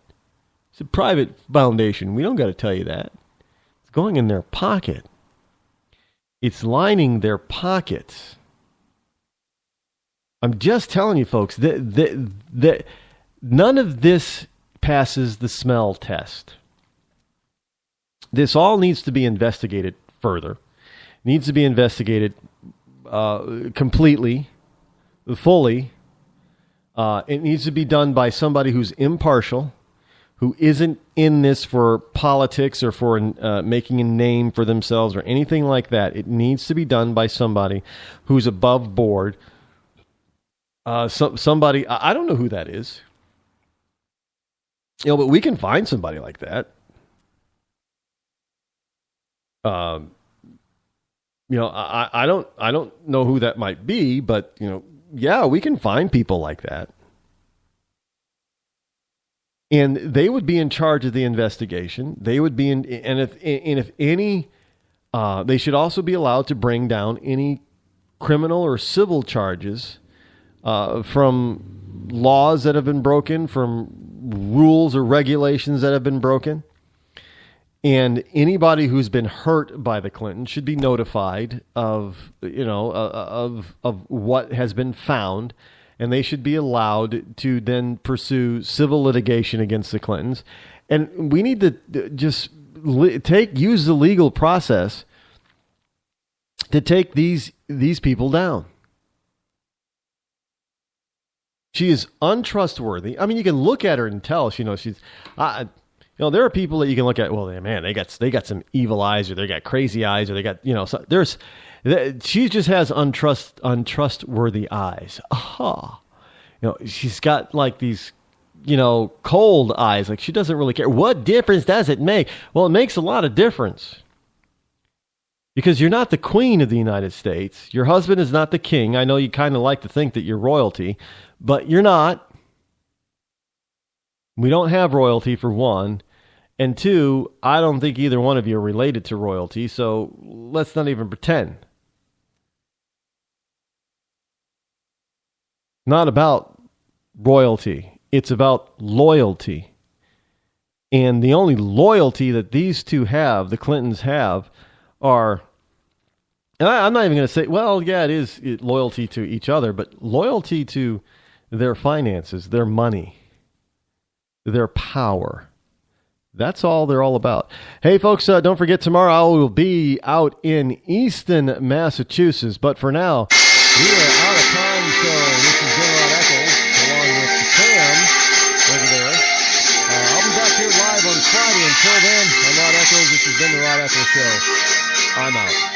It's a private foundation. We don't got to tell you that. It's going in their pocket. It's lining their pockets. I'm just telling you, folks, that none of this passes the smell test. This all needs to be investigated further. Needs to be investigated completely, fully. It needs to be done by somebody who's impartial, who isn't in this for politics or for making a name for themselves or anything like that. It needs to be done by somebody who's above board. Somebody, I don't know who that is. But we can find somebody like that. I don't know who that might be, but yeah, we can find people like that. And they would be in charge of the investigation. They would be if any, they should also be allowed to bring down any criminal or civil charges from laws that have been broken, from rules or regulations that have been broken. And anybody who's been hurt by the Clintons should be notified of what has been found. And they should be allowed to then pursue civil litigation against the Clintons. And we need to just use the legal process to take these people down. She is untrustworthy. I mean, you can look at her and tell, she's... there are people that you can look at, well, man, they got some evil eyes, or they got crazy eyes, or they got, she just has untrustworthy eyes. She's got like these, cold eyes. Like she doesn't really care. What difference does it make? Well, it makes a lot of difference. Because you're not the queen of the United States. Your husband is not the king. I know you kind of like to think that you're royalty, but you're not. We don't have royalty, for one. And two, I don't think either one of you are related to royalty, so let's not even pretend. Not about royalty. It's about loyalty. And the only loyalty that these two have, the Clintons have, are... And I'm not even going to say, well, yeah, it is loyalty to each other, but loyalty to their finances, their money, their power. That's all they're all about. Hey, folks, don't forget, tomorrow I will be out in Easton, Massachusetts. But for now, we are out of time. So this is Rod Eccles, along with Sam over there. I'll be back here live on Friday. Until then, I'm Rod Eccles. This has been the Rod Eccles Show. I'm out.